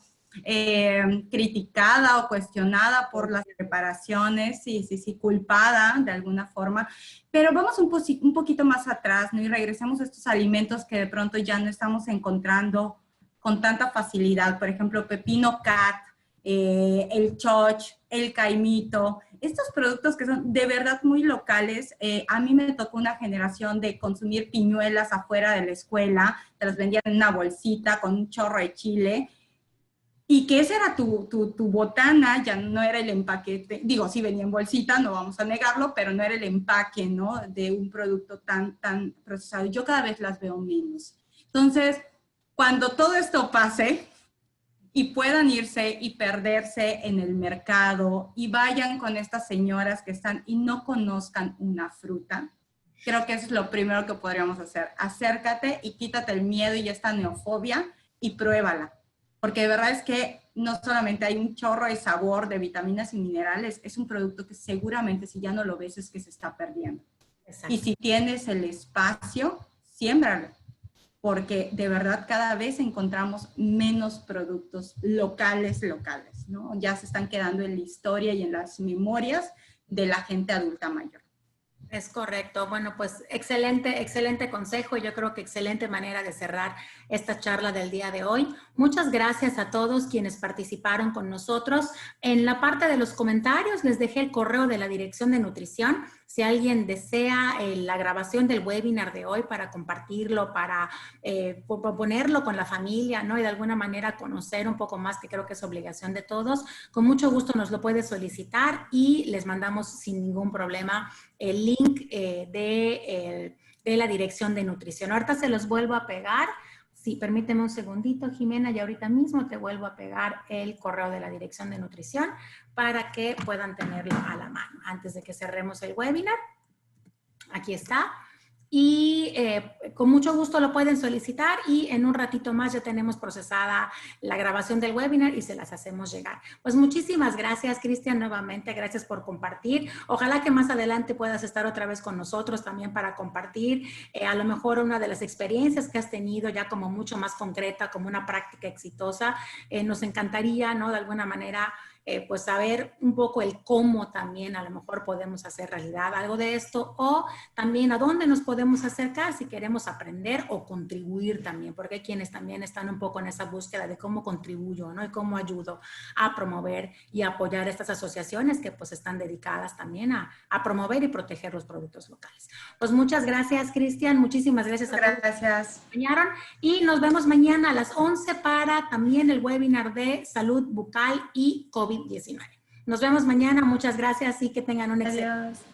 criticada o cuestionada por las preparaciones, sí, culpada de alguna forma, pero vamos un poquito más atrás, ¿no? Y regresemos a estos alimentos que de pronto ya no estamos encontrando con tanta facilidad, por ejemplo, pepino cat, el choch, el caimito, estos productos que son de verdad muy locales. A mí me tocó una generación de consumir piñuelas afuera de la escuela, te las vendían en una bolsita con un chorro de chile, y que esa era tu botana, ya no era el empaque, digo, sí venía en bolsita, no vamos a negarlo, pero no era el empaque, ¿no? De un producto tan procesado. Yo cada vez las veo menos. Entonces, cuando todo esto pase y puedan irse y perderse en el mercado y vayan con estas señoras que están y no conozcan una fruta, creo que eso es lo primero que podríamos hacer. Acércate y quítate el miedo y esta neofobia y pruébala. Porque de verdad es que no solamente hay un chorro de sabor, de vitaminas y minerales, es un producto que seguramente si ya no lo ves es que se está perdiendo. Exacto. Y si tienes el espacio, siémbralo, porque de verdad cada vez encontramos menos productos locales, ¿no? Ya se están quedando en la historia y en las memorias de la gente adulta mayor. Es correcto. Bueno, pues excelente consejo. Yo creo que excelente manera de cerrar esta charla del día de hoy. Muchas gracias a todos quienes participaron con nosotros. En la parte de los comentarios les dejé el correo de la Dirección de Nutrición. Si alguien desea la grabación del webinar de hoy para compartirlo, para ponerlo con la familia, ¿no? Y de alguna manera conocer un poco más, que creo que es obligación de todos, con mucho gusto nos lo puede solicitar y les mandamos sin ningún problema el link de la Dirección de Nutrición. Ahorita se los vuelvo a pegar. Sí, permíteme un segundito, Jimena, y ahorita mismo te vuelvo a pegar el correo de la Dirección de Nutrición para que puedan tenerlo a la mano antes de que cerremos el webinar. Aquí está. y con mucho gusto lo pueden solicitar y en un ratito más ya tenemos procesada la grabación del webinar y se las hacemos llegar. Pues muchísimas gracias, Cristian, nuevamente. Gracias por compartir. Ojalá que más adelante puedas estar otra vez con nosotros también para compartir a lo mejor una de las experiencias que has tenido ya como mucho más concreta, como una práctica exitosa. Nos encantaría, ¿no? De alguna manera, pues saber un poco el cómo también a lo mejor podemos hacer realidad algo de esto, o también a dónde nos podemos acercar si queremos aprender o contribuir también, porque hay quienes también están un poco en esa búsqueda de cómo contribuyo, ¿no? Y cómo ayudo a promover y apoyar estas asociaciones que pues están dedicadas también a promover y proteger los productos locales. Pues muchas gracias, Cristian, muchísimas gracias a todos. Gracias. Y nos vemos mañana a las 11 para también el webinar de salud bucal y COVID-19. Nos vemos mañana, muchas gracias y que tengan un excelente día.